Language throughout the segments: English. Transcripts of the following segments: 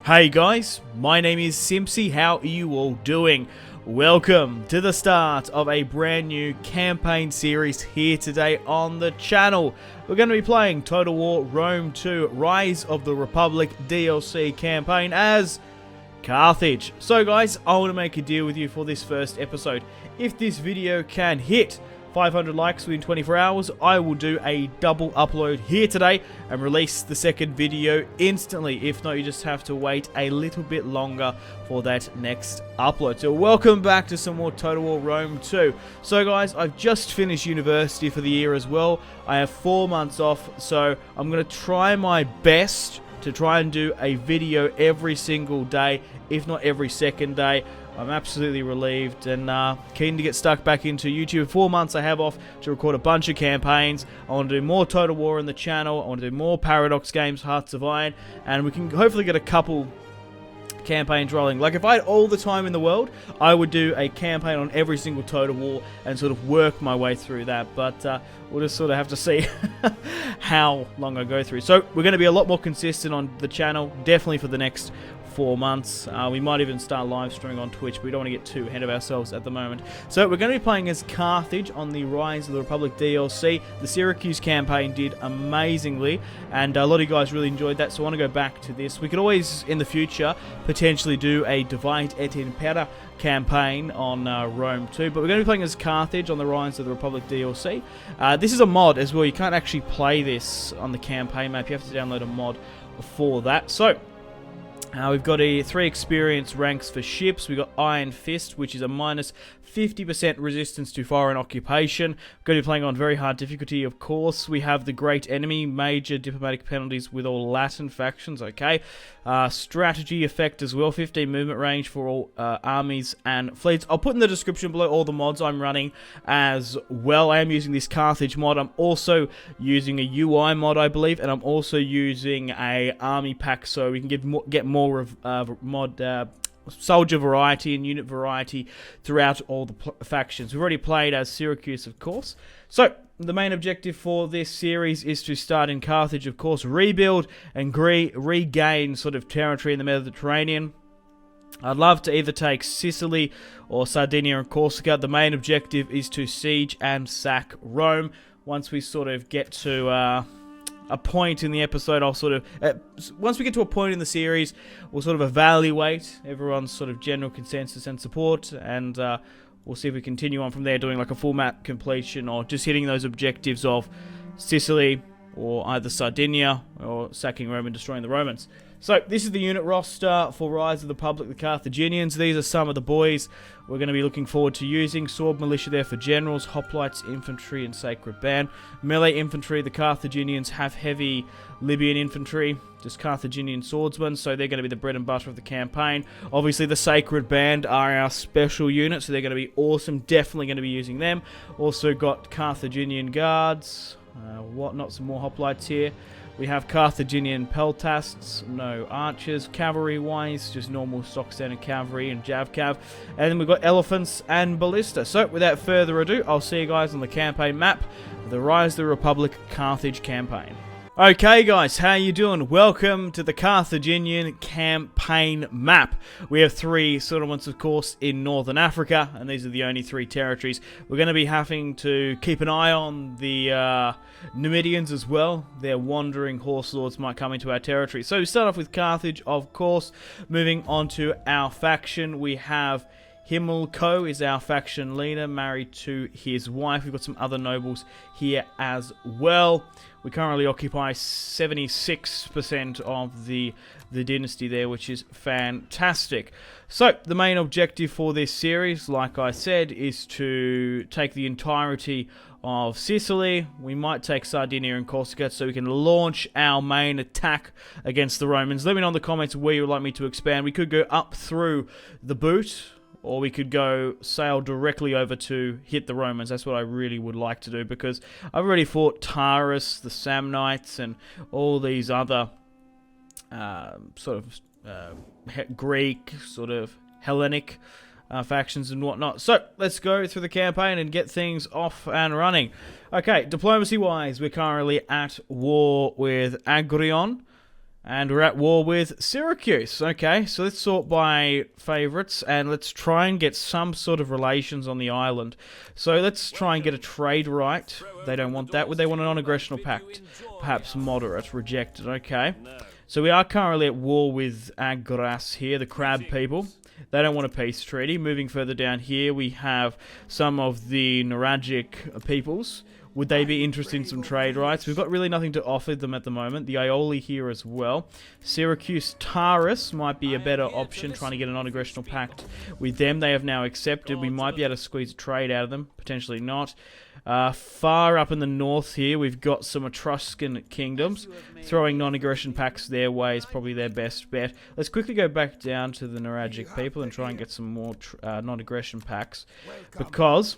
Hey guys, my name is Simpzy. How are you all doing? Welcome to the start of a brand new campaign series here today on the channel. We're going to be playing Total War Rome 2 Rise of the Republic DLC campaign as Carthage. So guys, I want to make a deal with you for this first episode. If this video can hit 500 likes within 24 hours, I will do a double upload here today and release the second video instantly. If not, you just have to wait a little bit longer for that next upload. So welcome back to some more Total War Rome 2. So guys, I've just finished university for the year as well. I have 4 months off, so I'm going to try my best to try and do a video every single day, if not every second day. I'm absolutely relieved and keen to get stuck back into YouTube. 4 months I have off to record a bunch of campaigns. I want to do more Total War on the channel. I want to do more Paradox games, Hearts of Iron, and we can hopefully get a couple campaigns rolling. Like if I had all the time in the world, I would do a campaign on every single Total War and sort of work my way through that, but we'll just sort of have to see how long I go through. So we're going to be a lot more consistent on the channel, definitely for the next 4 months. We might even start live streaming on Twitch, but we don't want to get too ahead of ourselves at the moment. So we're going to be playing as Carthage on the Rise of the Republic DLC. The Syracuse campaign did amazingly, and a lot of you guys really enjoyed that, so I want to go back to this. We could always, in the future, potentially do a Divide et Impera campaign on Rome 2, but we're going to be playing as Carthage on the Rise of the Republic DLC. This is a mod as well. You can't actually play this on the campaign map. You have to download a mod for that. So we've got 3 experience ranks for ships. We've got Iron Fist, which is a minus 50% resistance to foreign occupation. We're going to be playing on very hard difficulty, of course. We have the Great Enemy, major diplomatic penalties with all Latin factions, okay. Strategy effect as well, 15 movement range for all armies and fleets. I'll put in the description below all the mods I'm running as well. I am using this Carthage mod. I'm also using a UI mod, I believe, and I'm also using a army pack, so we can get more mod soldier variety and unit variety throughout all the factions. We've already played as Syracuse, of course. So the main objective for this series is to start in Carthage, of course, rebuild and regain sort of territory in the Mediterranean. I'd love to either take Sicily or Sardinia and Corsica. The main objective is to siege and sack Rome. Once we sort of get to a point in the episode, I'll sort of once we get to a point in the series, we'll sort of evaluate everyone's sort of general consensus and support, and we'll see if we continue on from there, doing like a full map completion or just hitting those objectives of Sicily or either Sardinia or sacking Rome and destroying the Romans. So this is the unit roster for Rise of the Republic, the Carthaginians. These are some of the boys we're going to be looking forward to using. Sword militia there for generals, hoplites, infantry, and sacred band. Melee infantry, the Carthaginians have heavy Libyan infantry, just Carthaginian swordsmen, so they're going to be the bread and butter of the campaign. Obviously the sacred band are our special unit, so they're going to be awesome. Definitely going to be using them. Also got Carthaginian guards, whatnot, some more hoplites here. We have Carthaginian peltasts, no archers. Cavalry-wise, just normal stock standard cavalry and jav-cav. And then we've got elephants and ballista. So, without further ado, I'll see you guys on the campaign map of the Rise of the Republic Carthage campaign. Okay guys, how you doing? Welcome to the Carthaginian campaign map. We have 3 settlements, of course, in Northern Africa, and these are the only 3 territories. We're going to be having to keep an eye on the Numidians as well. Their wandering horse lords might come into our territory. So we start off with Carthage, of course. Moving on to our faction, we have Himilco is our faction leader, married to his wife. We've got some other nobles here as well. We currently occupy 76% of the dynasty there, which is fantastic. So, the main objective for this series, like I said, is to take the entirety of Sicily. We might take Sardinia and Corsica so we can launch our main attack against the Romans. Let me know in the comments where you would like me to expand. We could go up through the boot, or we could go sail directly over to hit the Romans. That's what I really would like to do, because I've already fought Taurus, the Samnites, and all these other sort of Greek, sort of Hellenic factions and whatnot. So, let's go through the campaign and get things off and running. Okay, diplomacy-wise, we're currently at war with Agrion. And we're at war with Syracuse. Okay, so let's sort by favourites and let's try and get some sort of relations on the island. So let's try and get a trade right. They don't want that. Would they want a non-aggressional pact? Perhaps moderate. Rejected. Okay. So we are currently at war with Agras here, the crab people. They don't want a peace treaty. Moving further down here, we have some of the Nuragic peoples. Would they be interested in some trade rights? We've got really nothing to offer them at the moment. The Aioli here as well. Syracuse Taurus might be a better option, trying to get a non-aggressional pact with them. They have now accepted. We might be able to squeeze a trade out of them. Potentially not. Far up in the north here, we've got some Etruscan kingdoms. Throwing non-aggression pacts their way is probably their best bet. Let's quickly go back down to the Nuragic people and try and get some more non-aggression pacts. Because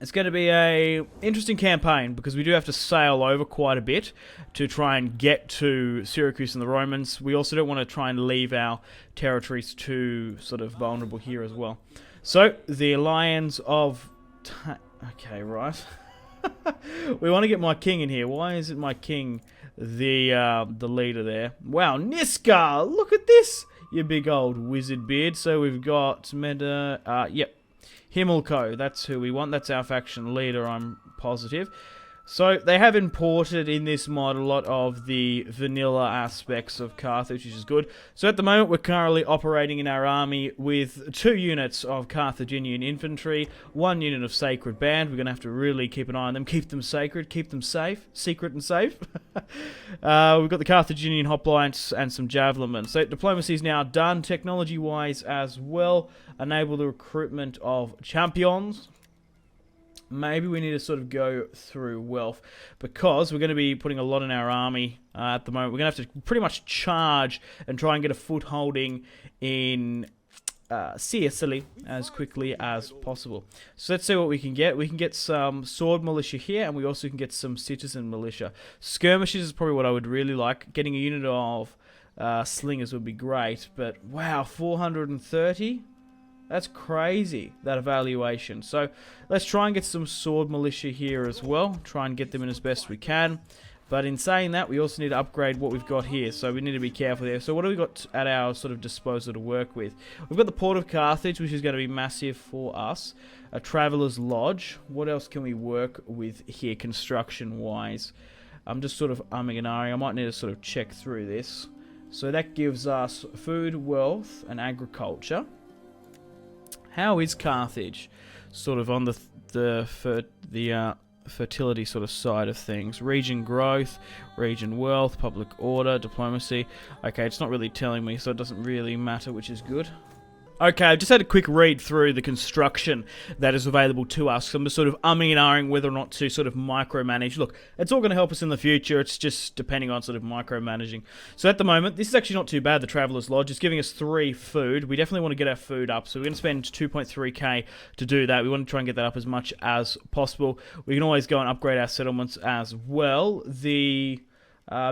it's going to be a interesting campaign, because we do have to sail over quite a bit to try and get to Syracuse and the Romans. We also don't want to try and leave our territories too sort of vulnerable here as well. So, the Alliance of... Okay, right. We want to get my king in here. Why isn't my king the leader there? Wow, Niska! Look at this! You big old wizard beard. So we've got yep. Himmelko, that's who we want. That's our faction leader, I'm positive. So, they have imported in this mod a lot of the vanilla aspects of Carthage, which is good. So, at the moment, we're currently operating in our army with 2 units of Carthaginian infantry, 1 unit of Sacred Band. We're going to have to really keep an eye on them, keep them sacred, keep them safe, secret and safe. We've got the Carthaginian hoplites and some javelinmen. So, diplomacy is now done, technology-wise as well. Enable the recruitment of champions. Maybe we need to sort of go through wealth, because we're going to be putting a lot in our army at the moment. We're going to have to pretty much charge and try and get a footholding in Sicily as quickly as possible. So let's see what we can get. We can get some sword militia here, and we also can get some citizen militia. Skirmishes is probably what I would really like. Getting a unit of slingers would be great, but wow, 430? That's crazy, that evaluation. So let's try and get some sword militia here as well. Try and get them in as best we can. But in saying that, we also need to upgrade what we've got here. So we need to be careful there. So what do we got at our sort of disposal to work with? We've got the Port of Carthage, which is going to be massive for us. A Traveller's Lodge. What else can we work with here construction-wise? I'm just sort of umming and ahhing. I might need to sort of check through this. So that gives us food, wealth, and agriculture. How is Carthage sort of on the fertility sort of side of things? Region growth, region wealth, public order, diplomacy. Okay, it's not really telling me, so it doesn't really matter, which is good. Okay, I've just had a quick read through the construction that is available to us. So I'm just sort of umming and ahhing whether or not to sort of micromanage. Look, it's all going to help us in the future. It's just depending on sort of micromanaging. So at the moment, this is actually not too bad, the Traveller's Lodge. It's giving us 3 food. We definitely want to get our food up. So we're going to spend 2.3k to do that. We want to try and get that up as much as possible. We can always go and upgrade our settlements as well. The...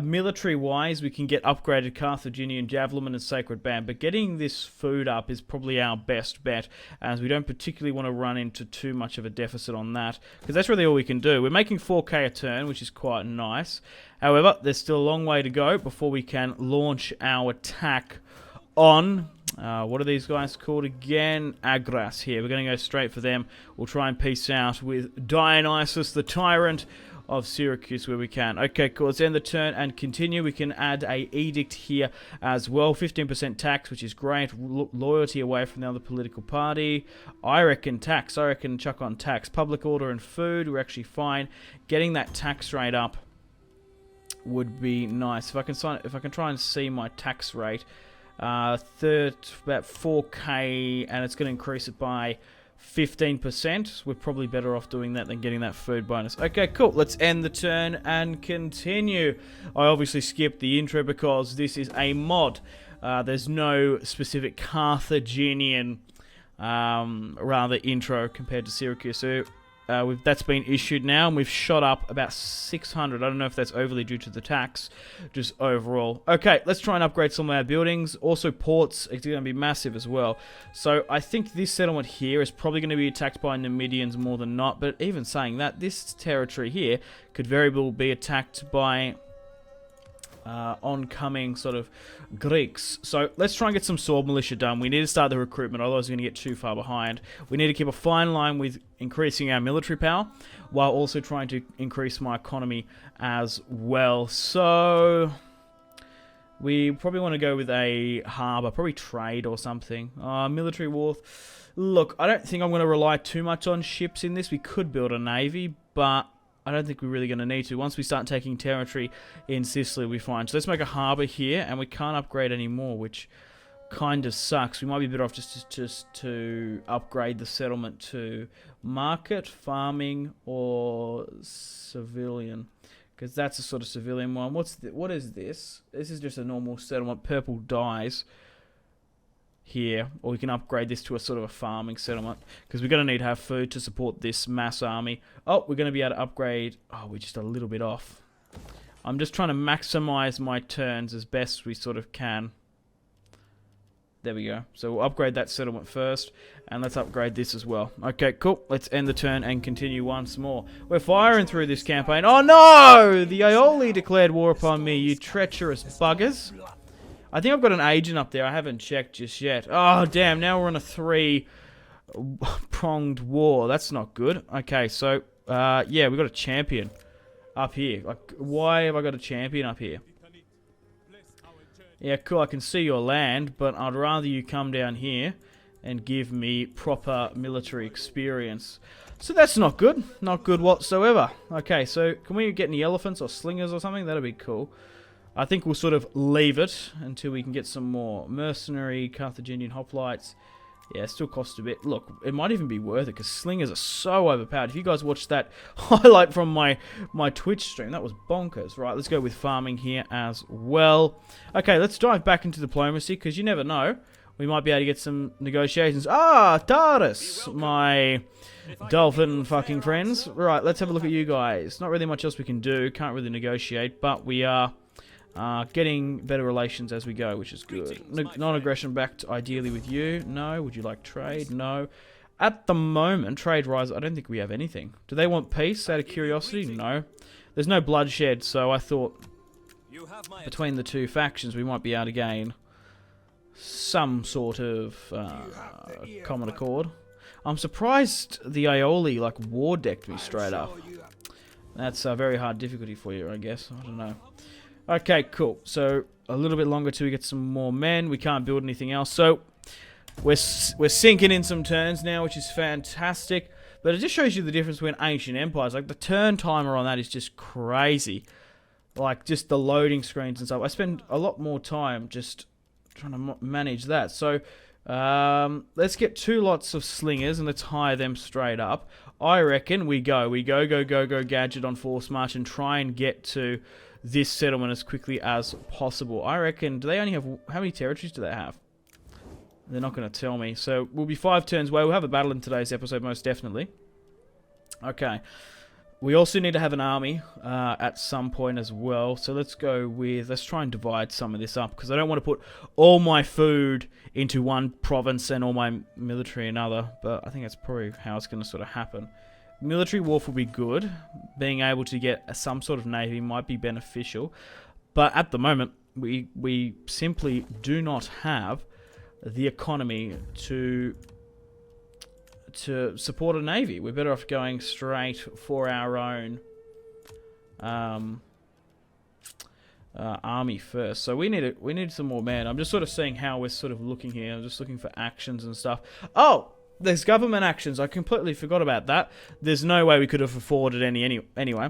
military-wise, we can get upgraded Carthaginian Javelinmen and Sacred Band, but getting this food up is probably our best bet, as we don't particularly want to run into too much of a deficit on that, because that's really all we can do. We're making 4k a turn, which is quite nice. However, there's still a long way to go before we can launch our attack on... what are these guys called again? Agras here. We're going to go straight for them. We'll try and peace out with Dionysus the Tyrant of Syracuse where we can. Okay, cool. Let's end the turn and continue. We can add a edict here as well. 15% tax, which is great. Loyalty away from the other political party. I reckon tax. I reckon chuck on tax. Public order and food, we're actually fine. Getting that tax rate up would be nice. If I can try and see my tax rate, about 4k, and it's going to increase it by 15%. We're probably better off doing that than getting that food bonus. Okay, cool. Let's end the turn and continue. I obviously skipped the intro because this is a mod. There's no specific Carthaginian intro compared to Syracuse. So that's been issued now, and we've shot up about 600. I don't know if that's overly due to the tax, just overall. Okay, let's try and upgrade some of our buildings. Also, ports are going to be massive as well. So I think this settlement here is probably going to be attacked by Numidians more than not. But even saying that, this territory here could very well be attacked by oncoming sort of Greeks. So let's try and get some sword militia done. We need to start the recruitment, otherwise we're going to get too far behind. We need to keep a fine line with increasing our military power, while also trying to increase my economy as well. So we probably want to go with a harbour, probably trade or something. Military wharf. Look, I don't think I'm going to rely too much on ships in this. We could build a navy, but I don't think we're really going to need to. Once we start taking territory in Sicily, we'll be fine. So let's make a harbour here, and we can't upgrade anymore, which kind of sucks. We might be better off just to upgrade the settlement to market, farming, or civilian, because that's a sort of civilian one. What is this? This is just a normal settlement. Purple dies here, or we can upgrade this to a sort of a farming settlement, because we're going to need to have food to support this mass army. Oh, we're going to be able to upgrade. Oh, we're just a little bit off. I'm just trying to maximize my turns as best we sort of can. There we go. So we'll upgrade that settlement first, and let's upgrade this as well. Okay, cool. Let's end the turn and continue once more. We're firing through this campaign. Oh no! The Aioli declared war upon me, you treacherous buggers. I think I've got an agent up there. I haven't checked just yet. Oh, damn. Now we're on a 3-pronged war. That's not good. Okay, so, yeah, we've got a champion up here. Like, why have I got a champion up here? Yeah, cool. I can see your land, but I'd rather you come down here and give me proper military experience. So that's not good. Not good whatsoever. Okay, so can we get any elephants or slingers or something? That'd be cool. I think we'll sort of leave it until we can get some more mercenary Carthaginian hoplites. Yeah, it still costs a bit. Look, it might even be worth it, because slingers are so overpowered. If you guys watched that highlight from my Twitch stream, that was bonkers. Right, let's go with farming here as well. Okay, let's dive back into diplomacy, because you never know. We might be able to get some negotiations. Ah, Tardis, my dolphin fucking friends. Right, let's have a look at you guys. Not really much else we can do. Can't really negotiate, but we are getting better relations as we go, which is good. Non-aggression backed ideally with you. No. Would you like trade? No. At the moment, trade rise. I don't think we have anything. Do they want peace out of curiosity? No. There's no bloodshed, so I thought between the two factions we might be able to gain some sort of common accord. I'm surprised the Aioli like war decked me straight up. That's a very hard difficulty for you, I guess. I don't know. Okay, cool. So a little bit longer till we get some more men. We can't build anything else. So we're sinking in some turns now, which is fantastic. But it just shows you the difference between ancient empires. Like the turn timer on that is just crazy. Like just the loading screens and stuff. I spend a lot more time just trying to manage that. So let's get 2 lots of slingers and let's hire them straight up. I reckon we go gadget on force march and try and get to this settlement as quickly as possible. I reckon, do they only have, how many territories do they have? They're not going to tell me. So we'll be 5 turns away. We'll have a battle in today's episode, most definitely. Okay. We also need to have an army at some point as well. So let's go with, let's try and divide some of this up, because I don't want to put all my food into one province and all my military in another. But I think that's probably how it's going to sort of happen. Military wharf will be good. Being able to get some sort of navy might be beneficial. But at the moment, we simply do not have the economy to support a navy. We're better off going straight for our own army first. So we need some more men. I'm just sort of seeing how we're sort of looking here. I'm just looking for actions and stuff. Oh, there's government actions. I completely forgot about that. There's no way we could have afforded any anyway.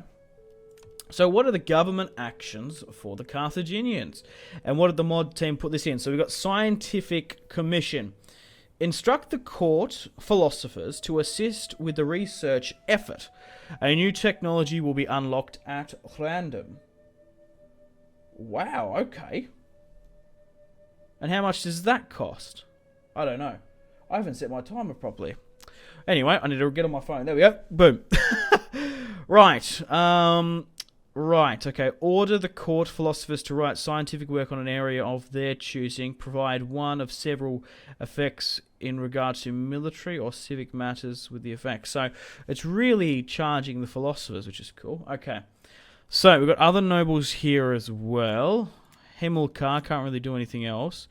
So what are the government actions for the Carthaginians? And what did the mod team put this in? So we've got scientific commission. Instruct the court philosophers to assist with the research effort. A new technology will be unlocked at random. Wow, okay. And how much does that cost? I don't know. I haven't set my timer properly. Anyway, I need to get on my phone. There we go. Boom. Right. Right, okay. Order the court philosophers to write scientific work on an area of their choosing. Provide one of several effects in regard to military or civic matters with the effects. So it's really charging the philosophers, which is cool. Okay. So, we've got other nobles here as well. Himilcar can't really do anything else.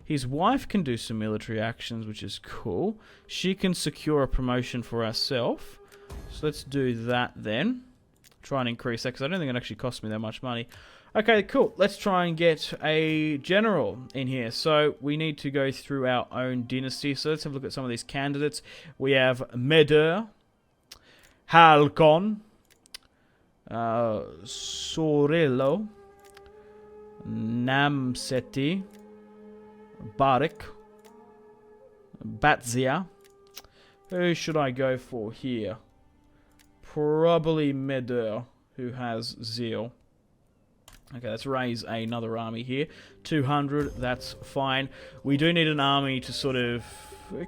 His wife can do some military actions, which is cool. She can secure a promotion for herself. So let's do that then. Try and increase that, because I don't think it actually costs me that much money. Okay, cool. Let's try and get a general in here. So we need to go through our own dynasty. So let's have a look at some of these candidates. We have Medr, Halcon, Sorello, Namseti, Barik, Batzia. Who should I go for here? Probably Medr, who has zeal. Okay, let's raise another army here. 200, that's fine. We do need an army to sort of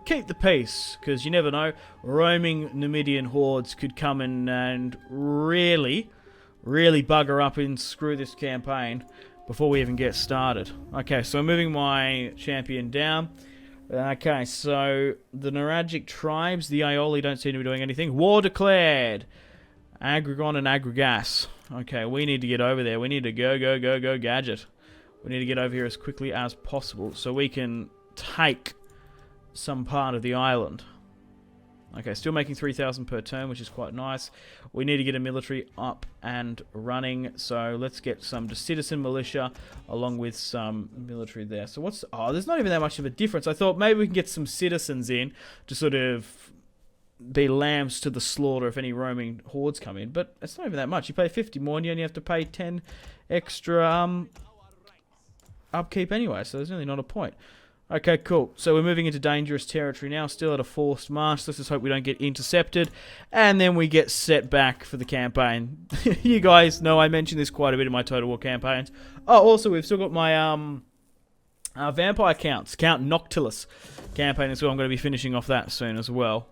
keep the peace, because you never know. Roaming Numidian hordes could come in and really bugger up and screw this campaign before we even get started. Okay, so I'm moving my champion down. Okay, so the Nuragic tribes, the Aioli don't seem to be doing anything. War declared! Aggregon and Aggregas. Okay, we need to get over there. We need to go, gadget. We need to get over here as quickly as possible so we can take some part of the island. Okay, still making 3,000 per turn, which is quite nice. We need to get a military up and running, so let's get some citizen militia along with some military there. So what's... Oh, there's not even that much of a difference. I thought maybe we can get some citizens in to sort of be lambs to the slaughter if any roaming hordes come in, but it's not even that much. You pay 50 more and you only have to pay 10 extra upkeep anyway, so there's really not a point. Okay, cool. So we're moving into dangerous territory now, still at a forced march. Let's just hope we don't get intercepted, and then we get set back for the campaign. You guys know I mentioned this quite a bit in my Total War campaigns. Oh, also, we've still got my vampire counts, Count Noctilus campaign as well. I'm going to be finishing off that soon as well.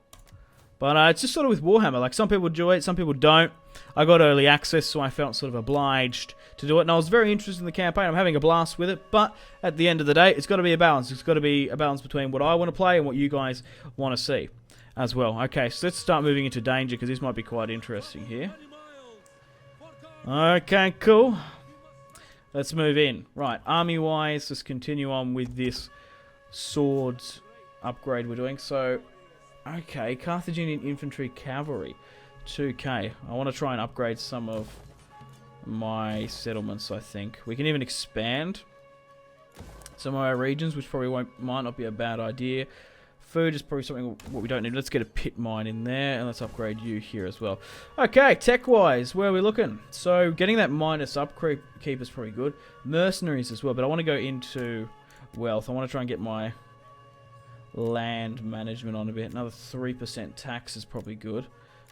But it's just sort of with Warhammer. Like, some people enjoy it, some people don't. I got early access, so I felt sort of obliged to do it. And I was very interested in the campaign. I'm having a blast with it. But at the end of the day, it's got to be a balance. It's got to be a balance between what I want to play and what you guys want to see as well. Okay, so let's start moving into danger, because this might be quite interesting here. Okay, cool. Let's move in. Right, army-wise, let's continue on with this swords upgrade we're doing. So... Okay, Carthaginian infantry cavalry, 2k. I want to try and upgrade some of my settlements, I think. We can even expand some of our regions, which probably might not be a bad idea. Food is probably something what we don't need. Let's get a pit mine in there, and let's upgrade you here as well. Okay, tech-wise, where are we looking? So, getting that minus upkeep is probably good. Mercenaries as well, but I want to go into wealth. I want to try and get my... land management on a bit. Another 3% tax is probably good,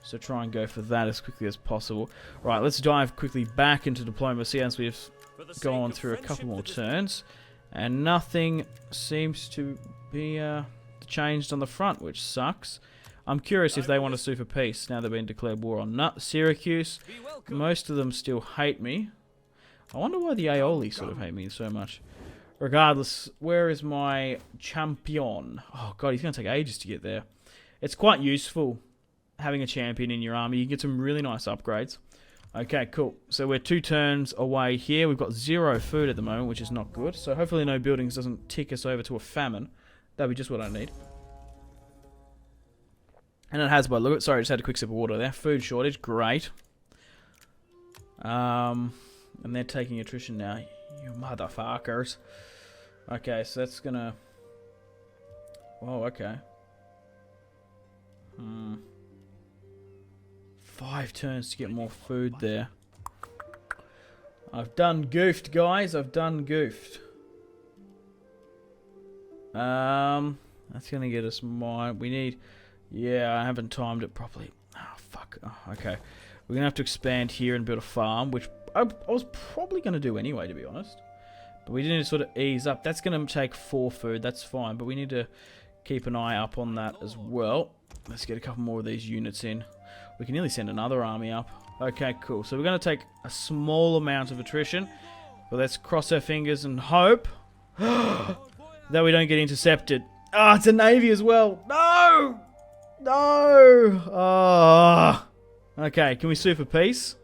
so try and go for that as quickly as possible. Right, let's dive quickly back into diplomacy as we've gone through a couple more turns, and nothing seems to be changed on the front, which sucks. I'm curious if they want to sue for peace now they've been declared war on Syracuse. Most of them still hate me. I wonder why the Aioli sort of hate me so much. Regardless, where is my champion? Oh god, he's going to take ages to get there. It's quite useful having a champion in your army. You get some really nice upgrades. Okay, cool. So we're 2 turns away here. We've got 0 food at the moment, which is not good. So hopefully no buildings doesn't tick us over to a famine. That'd be just what I need. And it has by look. Sorry, I just had a quick sip of water there. Food shortage, great. And they're taking attrition now. You motherfuckers. Okay, so that's gonna... Oh, okay. 5 turns to get more food there. I've done goofed, guys. I've done goofed. That's gonna get us mine. We need... Yeah, I haven't timed it properly. Oh, fuck. Oh, okay. We're gonna have to expand here and build a farm, which I was probably gonna do anyway, to be honest. But we need to sort of ease up. That's gonna take 4 food. That's fine, but we need to keep an eye up on that as well. Let's get a couple more of these units in. We can nearly send another army up. Okay, cool. So we're gonna take a small amount of attrition, but let's cross our fingers and hope that we don't get intercepted. Ah, oh, it's a navy as well. No! No! Ah. Okay, can we sue for peace?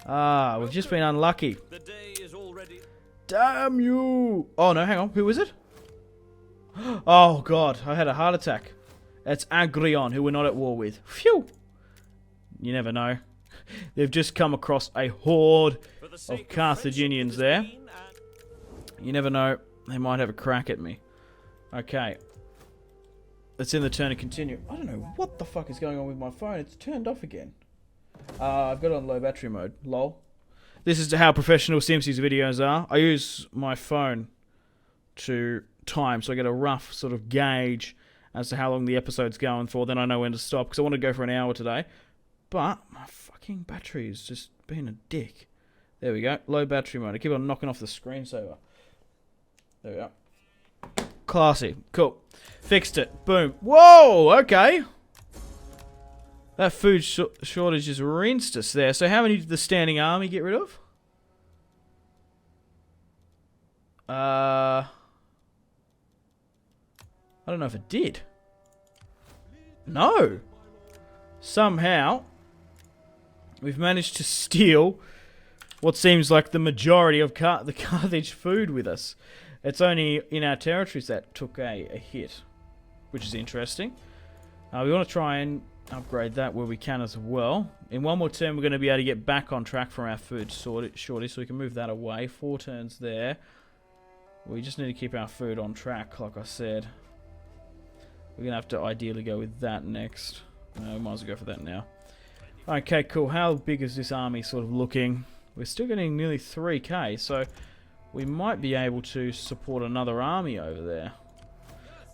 Ah, we've just been unlucky. Damn you! Oh no, hang on. Who is it? Oh god, I had a heart attack. That's Agrion, who we're not at war with. Phew! You never know. They've just come across a horde of Carthaginians there. You never know. They might have a crack at me. Okay. Let's end the turn and continue. I don't know what the fuck is going on with my phone. It's turned off again. I've got it on low battery mode. Lol. This is how professional Simpsy's videos are. I use my phone to time, so I get a rough sort of gauge as to how long the episode's going for. Then I know when to stop, because I want to go for an hour today. But my fucking battery is just being a dick. There we go. Low battery mode. I keep on knocking off the screensaver. There we go. Classy. Cool. Fixed it. Boom. Whoa! Okay. That food shortage just rinsed us there. So how many did the standing army get rid of? I don't know if it did. No. Somehow, we've managed to steal what seems like the majority of the Carthage food with us. It's only in our territories that took a hit, which is interesting. We want to try and upgrade that where we can as well. In one more turn, we're going to be able to get back on track from our food shortage, so we can move that away. 4 turns there. We just need to keep our food on track, like I said. We're going to have to ideally go with that next. We might as well go for that now. Okay, cool. How big is this army sort of looking? We're still getting nearly 3k, so we might be able to support another army over there.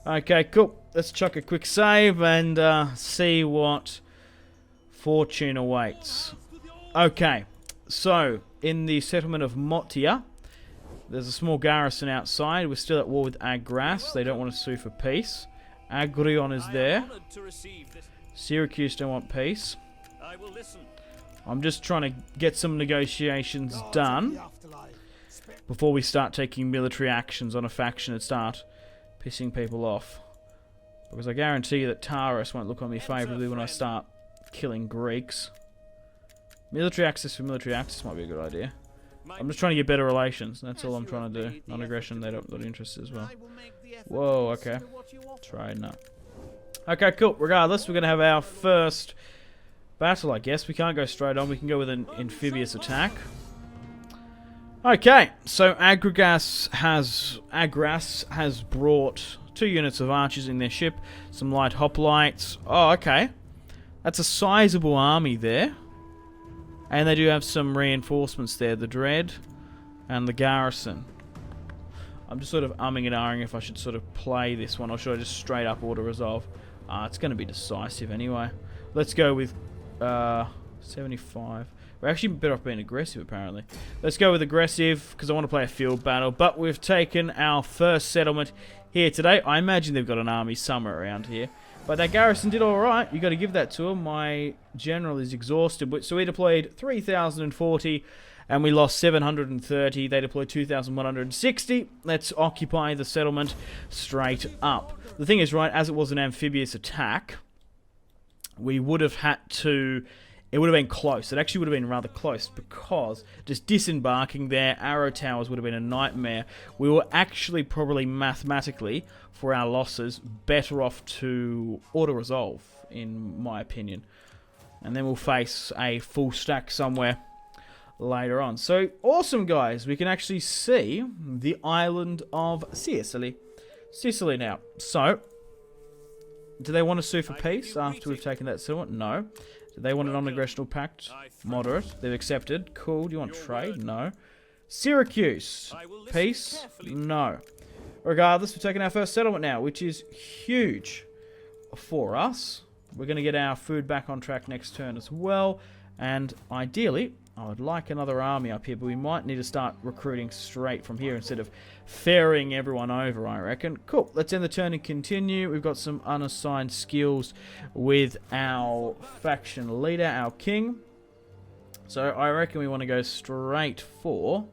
Okay, cool. Let's chuck a quick save and see what fortune awaits. Okay, so in the settlement of Motia, there's a small garrison outside. We're still at war with Agras. They don't want to sue for peace. Agrion is there. Syracuse don't want peace. I'm just trying to get some negotiations done before we start taking military actions on a faction and start pissing people off. Because I guarantee you that Taurus won't look on me favourably when I start killing Greeks. Military access for military access might be a good idea. I'm just trying to get better relations. That's all I'm trying to do. Non-aggression, they're not interested as well. Whoa, okay. Trade, no. Okay, cool. Regardless, we're going to have our first battle, I guess. We can't go straight on. We can go with an amphibious attack. Okay, so Agras has brought 2 units of archers in their ship, some light hoplites. Oh, okay. That's a sizable army there. And they do have some reinforcements there, the Dread and the Garrison. I'm just sort of umming and ahhing if I should sort of play this one, or should I just straight up auto resolve? It's going to be decisive anyway. Let's go with 75. We're actually better off being aggressive, apparently. Let's go with aggressive, because I want to play a field battle. But we've taken our first settlement here today. I imagine they've got an army somewhere around here. But that garrison did alright. You got to give that to them. My general is exhausted. So we deployed 3,040, and we lost 730. They deployed 2,160. Let's occupy the settlement straight up. The thing is, right, as it was an amphibious attack, we would have had to... It would have been close. It actually would have been rather close, because just disembarking there, arrow towers would have been a nightmare. We were actually probably mathematically, for our losses, better off to auto-resolve, in my opinion. And then we'll face a full stack somewhere later on. So, awesome, guys. We can actually see the island of Sicily. Sicily now. So, do they want to sue for peace after we've taken that settlement? No. Do they want a non-aggressional pact? Moderate. They've accepted. Cool. Do you want trade? No. Syracuse. Peace? No. Regardless, we've taken our first settlement now, which is huge for us. We're going to get our food back on track next turn as well. And ideally, I would like another army up here, but we might need to start recruiting straight from here instead of ferrying everyone over, I reckon. Cool. Let's end the turn and continue. We've got some unassigned skills with our faction leader, our king. So I reckon we want to go straight for...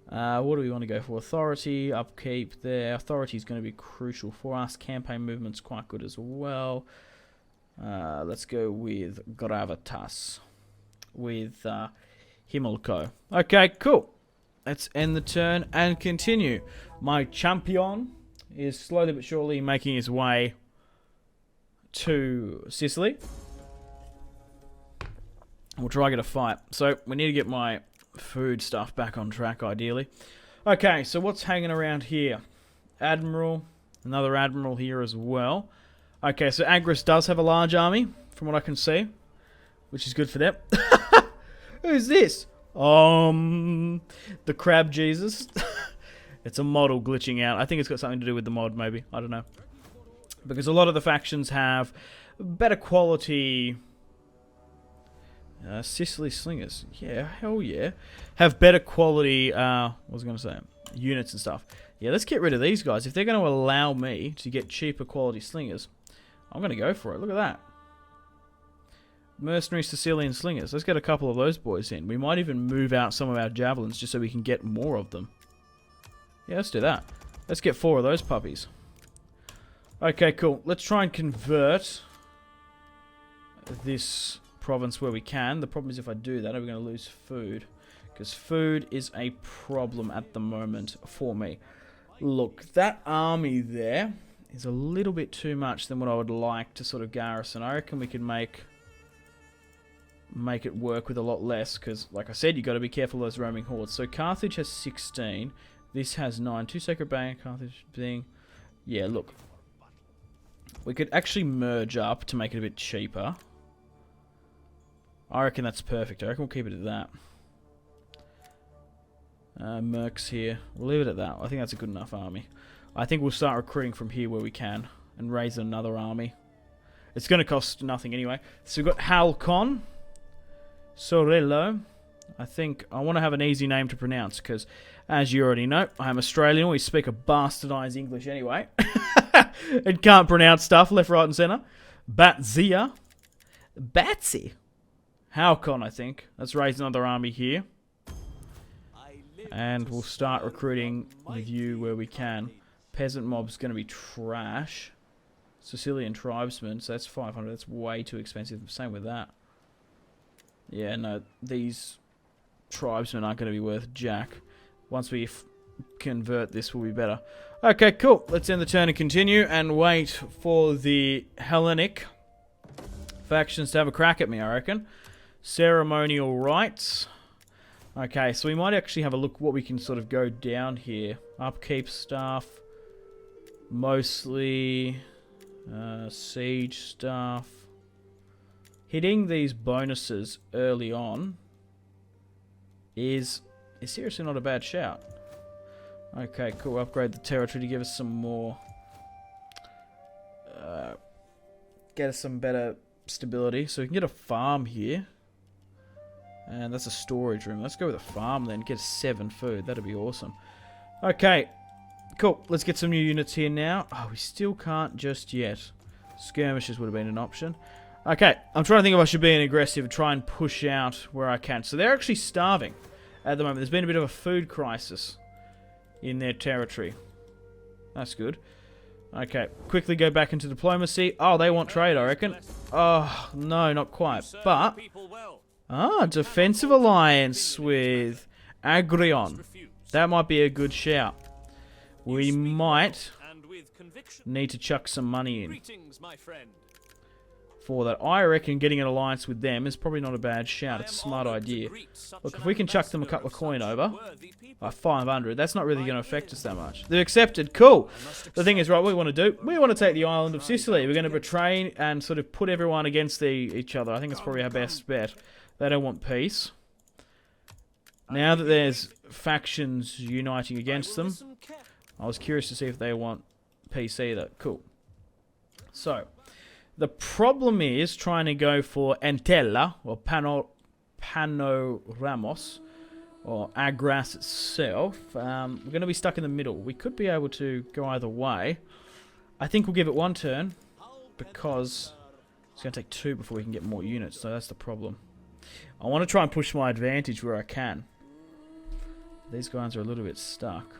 what do we want to go for? Authority, upkeep there. Authority is going to be crucial for us. Campaign movement's quite good as well. Let's go with Gravitas. with Himilco. Okay, cool. Let's end the turn and continue. My champion is slowly but surely making his way to Sicily. We'll try to get a fight. So we need to get my food stuff back on track, ideally. Okay, so what's hanging around here? Admiral. Another admiral here as well. Okay, so Agris does have a large army, from what I can see, which is good for them. Who's this? The Crab Jesus. It's a model glitching out. I think it's got something to do with the mod, maybe. I don't know. Because a lot of the factions have better quality... Sicily Slingers. Yeah, hell yeah. Have better quality, what was I going to say? Units and stuff. Yeah, let's get rid of these guys. If they're going to allow me to get cheaper quality slingers, I'm going to go for it. Look at that. Mercenary Sicilian Slingers. Let's get a couple of those boys in. We might even move out some of our javelins just so we can get more of them. Yeah, let's do that. Let's get 4 of those puppies. Okay, cool. Let's try and convert this province where we can. The problem is if I do that, I'm going to lose food. Because food is a problem at the moment for me. Look, that army there is a little bit too much than what I would like to sort of garrison. I reckon we could make it work with a lot less. Because, like I said, you've got to be careful of those roaming hordes. So Carthage has 16. This has 9. 2 Sacred Bank, Carthage being... Yeah, look. We could actually merge up to make it a bit cheaper. I reckon that's perfect. I reckon we'll keep it at that. Mercs here. We'll leave it at that. I think that's a good enough army. I think we'll start recruiting from here where we can. And raise another army. It's going to cost nothing anyway. So we've got Halcon. Sorello. I think I want to have an easy name to pronounce. Because, as you already know, I'm Australian. We speak a bastardized English anyway. And can't pronounce stuff left, right and centre. Batzia. Batsy. Halcon, I think. Let's raise another army here. And we'll start recruiting with you where we can. Peasant mob's going to be trash. Sicilian tribesmen, so that's 500. That's way too expensive. Same with that. Yeah, no, these tribesmen aren't going to be worth jack. Once we convert this, will be better. Okay, cool. Let's end the turn and continue and wait for the Hellenic factions to have a crack at me, I reckon. Ceremonial rites. Okay, so we might actually have a look what we can sort of go down here. Upkeep stuff. Mostly siege stuff. Hitting these bonuses early on is seriously not a bad shout. Okay, cool. Upgrade the territory to give us some more... get us some better stability. So we can get a farm here. And that's a storage room. Let's go with a farm then. Get 7 food. That'd be awesome. Okay. Cool. Let's get some new units here now. Oh, we still can't just yet. Skirmishes would have been an option. Okay. I'm trying to think if I should be an aggressive and try and push out where I can. So they're actually starving at the moment. There's been a bit of a food crisis in their territory. That's good. Okay. Quickly go back into diplomacy. Oh, they want trade, I reckon. Oh, no, not quite. But... defensive alliance with Agrion. That might be a good shout. We might need to chuck some money in for that. I reckon getting an alliance with them is probably not a bad shout. It's a smart idea. Look, if we can chuck them a couple of coin over, by 500, that's not really going to affect us that much. They've accepted. Cool. The thing is, right, what we want to do, we want to take the island of Sicily. We're going to betray and sort of put everyone against each other. I think that's probably our best bet. They don't want peace. Now that there's factions uniting against them, I was curious to see if they want peace either. Cool. So, the problem is trying to go for Antilla, or Panoramos, or Agras itself. We're going to be stuck in the middle. We could be able to go either way. I think we'll give it 1 turn, because it's going to take 2 before we can get more units, so that's the problem. I want to try and push my advantage where I can. These guys are a little bit stuck.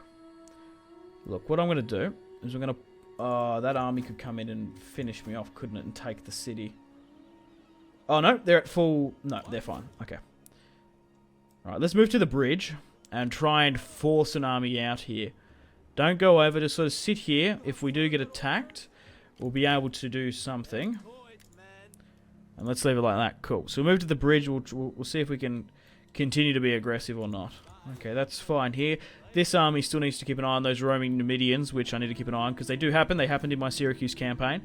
Look, what I'm going to do is I'm going to... that army could come in and finish me off, couldn't it? And take the city. Oh, no, they're at full... No, they're fine. Okay. Alright, let's move to the bridge and try and force an army out here. Don't go over, just sort of sit here. If we do get attacked, we'll be able to do something. And let's leave it like that. Cool. So we'll move to the bridge. We'll see if we can continue to be aggressive or not. Okay, that's fine here. This army still needs to keep an eye on those roaming Numidians, which I need to keep an eye on, because they do happen. They happened in my Syracuse campaign.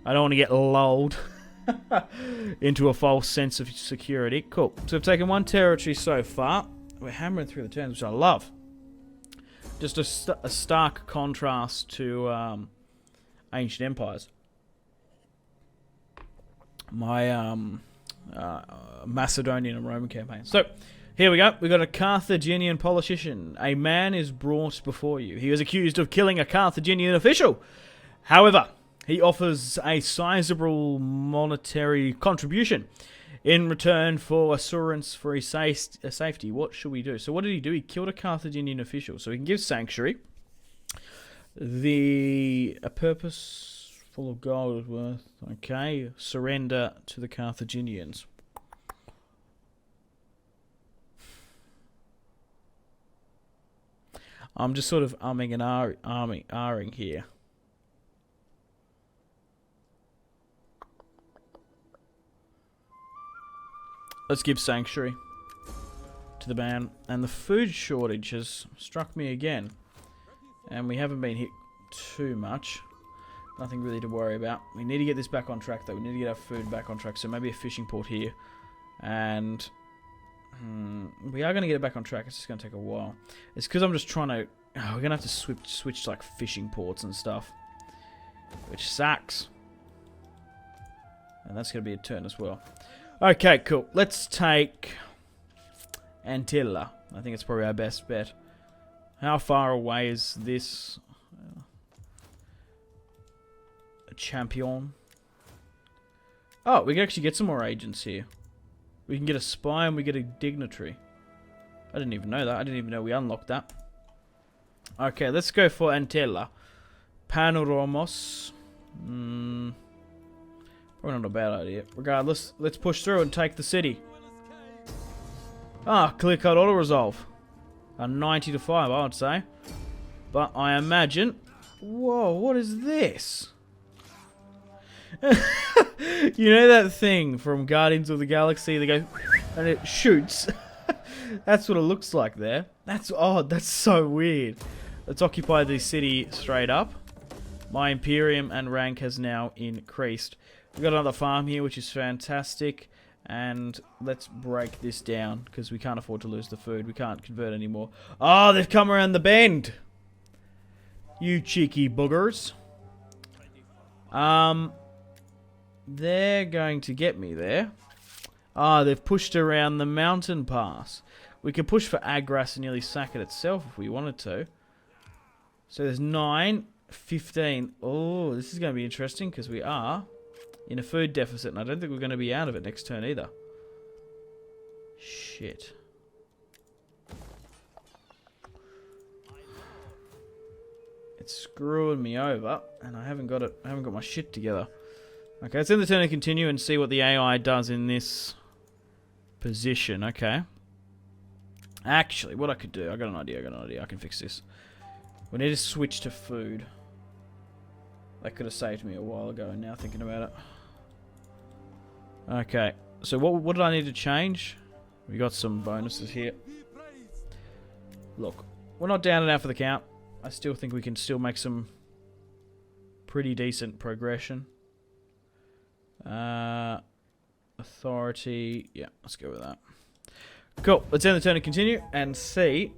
I don't want to get lulled into a false sense of security. Cool. So we've taken one territory so far. We're hammering through the turns, which I love. Just a stark contrast to ancient empires. My Macedonian and Roman campaign. So, here we go. We got a Carthaginian politician. A man is brought before you. He was accused of killing a Carthaginian official. However, he offers a sizable monetary contribution in return for assurance for his safety. What should we do? So what did he do? He killed a Carthaginian official. So he can give sanctuary. A purpose full of gold is worth. Okay. Surrender to the Carthaginians. I'm just sort of umming and ahhing here. Let's give sanctuary to the man. And the food shortage has struck me again. And we haven't been hit too much. Nothing really to worry about. We need to get this back on track, though. We need to get our food back on track. So maybe a fishing port here. And we are going to get it back on track. It's just going to take a while. It's because I'm just trying to... Oh, we're going to have to switch to like fishing ports and stuff. Which sucks. And that's going to be a turn as well. Okay, cool. Let's take Antilla. I think it's probably our best bet. How far away is this? A champion. Oh, we can actually get some more agents here. We can get a spy and we get a dignitary. I didn't even know that. I didn't even know we unlocked that. Okay, let's go for Antilla. Panoramos. Probably not a bad idea. Regardless, let's push through and take the city. Ah, clear-cut auto-resolve. A 90 to 5, I would say. But I imagine... Whoa, what is this? You know that thing from Guardians of the Galaxy? They go... and it shoots. That's what it looks like there. That's odd. That's so weird. Let's occupy the city straight up. My Imperium and rank has now increased. We've got another farm here, which is fantastic. And let's break this down, because we can't afford to lose the food. We can't convert anymore. Oh, they've come around the bend. You cheeky boogers. They're going to get me there. Ah, they've pushed around the mountain pass. We can push for Agras and nearly sack it itself if we wanted to. So there's 9, 15. Oh, this is going to be interesting, because we are in a food deficit, and I don't think we're going to be out of it next turn either. Shit. It's screwing me over, and I haven't got it. I haven't got my shit together. Okay, let's end the turn and continue and see what the AI does in this position. Okay. Actually, what I could do, I got an idea. I can fix this. We need to switch to food. That could have saved me a while ago, now thinking about it. Okay, so what did I need to change? We got some bonuses here. Look, we're not down and out for the count. I still think we can still make some pretty decent progression. Authority, yeah, let's go with that. Cool, let's end the turn and continue and see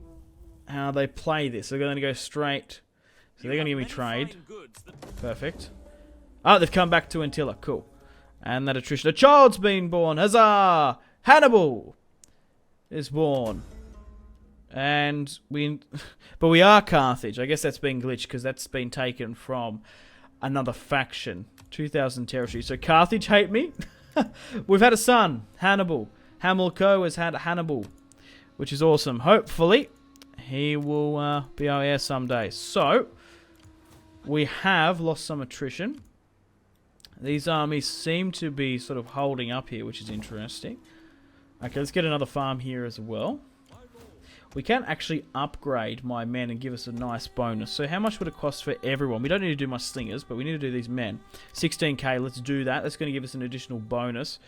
how they play this. They're going to go straight. So they're going to give me trade. Perfect. Oh, they've come back to Antilla. Cool. And that attrition. A child's been born. Huzzah! Hannibal is born. And but we are Carthage. I guess that's been glitched because that's been taken from another faction. 2,000 territory. So Carthage hate me. We've had a son, Hannibal. Hamilco has had Hannibal, which is awesome. Hopefully, he will be our heir someday. So, we have lost some attrition. These armies seem to be sort of holding up here, which is interesting. Okay, let's get another farm here as well. We can actually upgrade my men and give us a nice bonus. So how much would it cost for everyone? We don't need to do my slingers, but we need to do these men. 16k, let's do that. That's going to give us an additional bonus.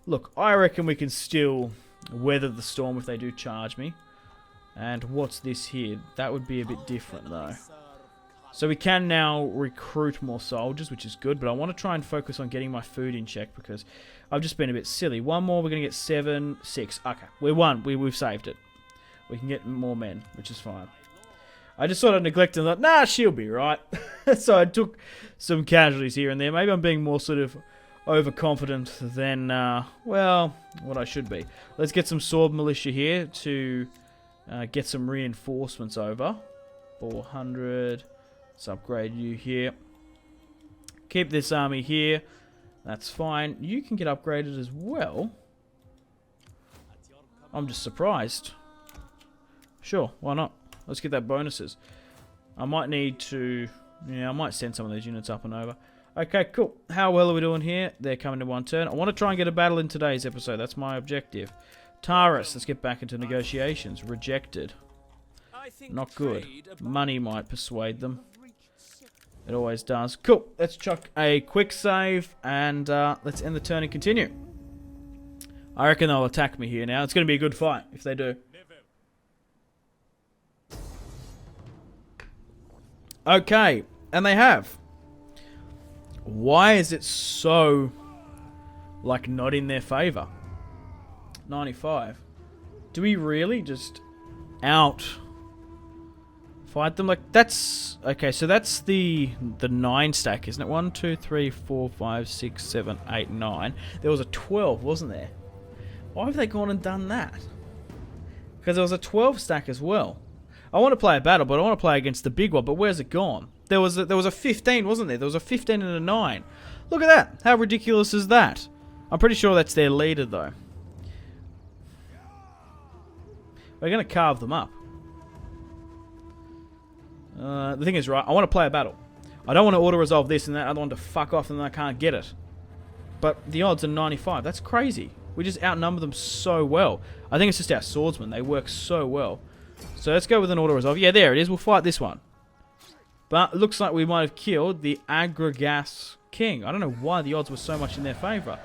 Look, I reckon we can still weather the storm if they do charge me. And what's this here? That would be a bit different though. So we can now recruit more soldiers, which is good. But I want to try and focus on getting my food in check because I've just been a bit silly. One more, we're going to get 7, 6. Okay, we won. We've saved it. We can get more men, which is fine. I just sort of neglected and thought, nah, she'll be right. So I took some casualties here and there. Maybe I'm being more sort of overconfident than, well, what I should be. Let's get some sword militia here to get some reinforcements over. 400. Let's upgrade you here. Keep this army here. That's fine. You can get upgraded as well. I'm just surprised. Sure, why not? Let's get that bonuses. I might need to... Yeah, I might send some of those units up and over. Okay, cool. How well are we doing here? They're coming to one turn. I want to try and get a battle in today's episode. That's my objective. Taurus, let's get back into negotiations. Rejected. Not good. Money might persuade them. It always does. Cool. Let's chuck a quick save and let's end the turn and continue. I reckon they'll attack me here now. It's going to be a good fight if they do. Okay, and they have. Why is it so, like, not in their favour? 95. Do we really just out fight them? Like, that's... Okay, so that's the 9 stack, isn't it? 1, 2, 3, 4, 5, 6, 7, 8, 9. There was a 12, wasn't there? Why have they gone and done that? Because there was a 12 stack as well. I want to play a battle, but I want to play against the big one. But where's it gone? There was a 15, wasn't there? There was a 15 and a 9. Look at that. How ridiculous is that? I'm pretty sure that's their leader, though. We're going to carve them up. The thing is, right, I want to play a battle. I don't want to auto-resolve this and that other one to fuck off and then I can't get it. But the odds are 95. That's crazy. We just outnumber them so well. I think it's just our swordsmen. They work so well. So let's go with an auto-resolve. Yeah, there it is. We'll fight this one. But it looks like we might have killed the Aggregas King. I don't know why the odds were so much in their favour.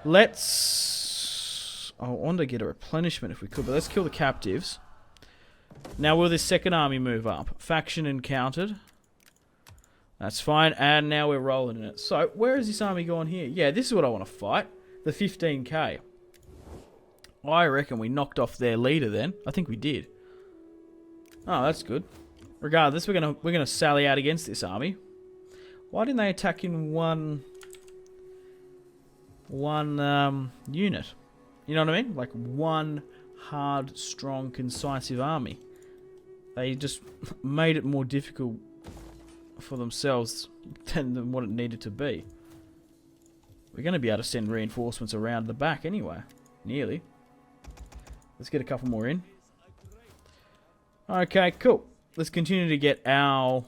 Let's... I want to get a replenishment if we could, but let's kill the captives. Now will this second army move up? Faction encountered. That's fine, and now we're rolling in it. So, where is this army going here? Yeah, this is what I want to fight. The 15k. I reckon we knocked off their leader then. I think we did. Oh, that's good. Regardless, we're gonna sally out against this army. Why didn't they attack in one unit? You know what I mean? Like one hard, strong, concisive army. They just made it more difficult for themselves than what it needed to be. We're going to be able to send reinforcements around the back anyway. Nearly. Let's get a couple more in. Okay, cool. Let's continue to get our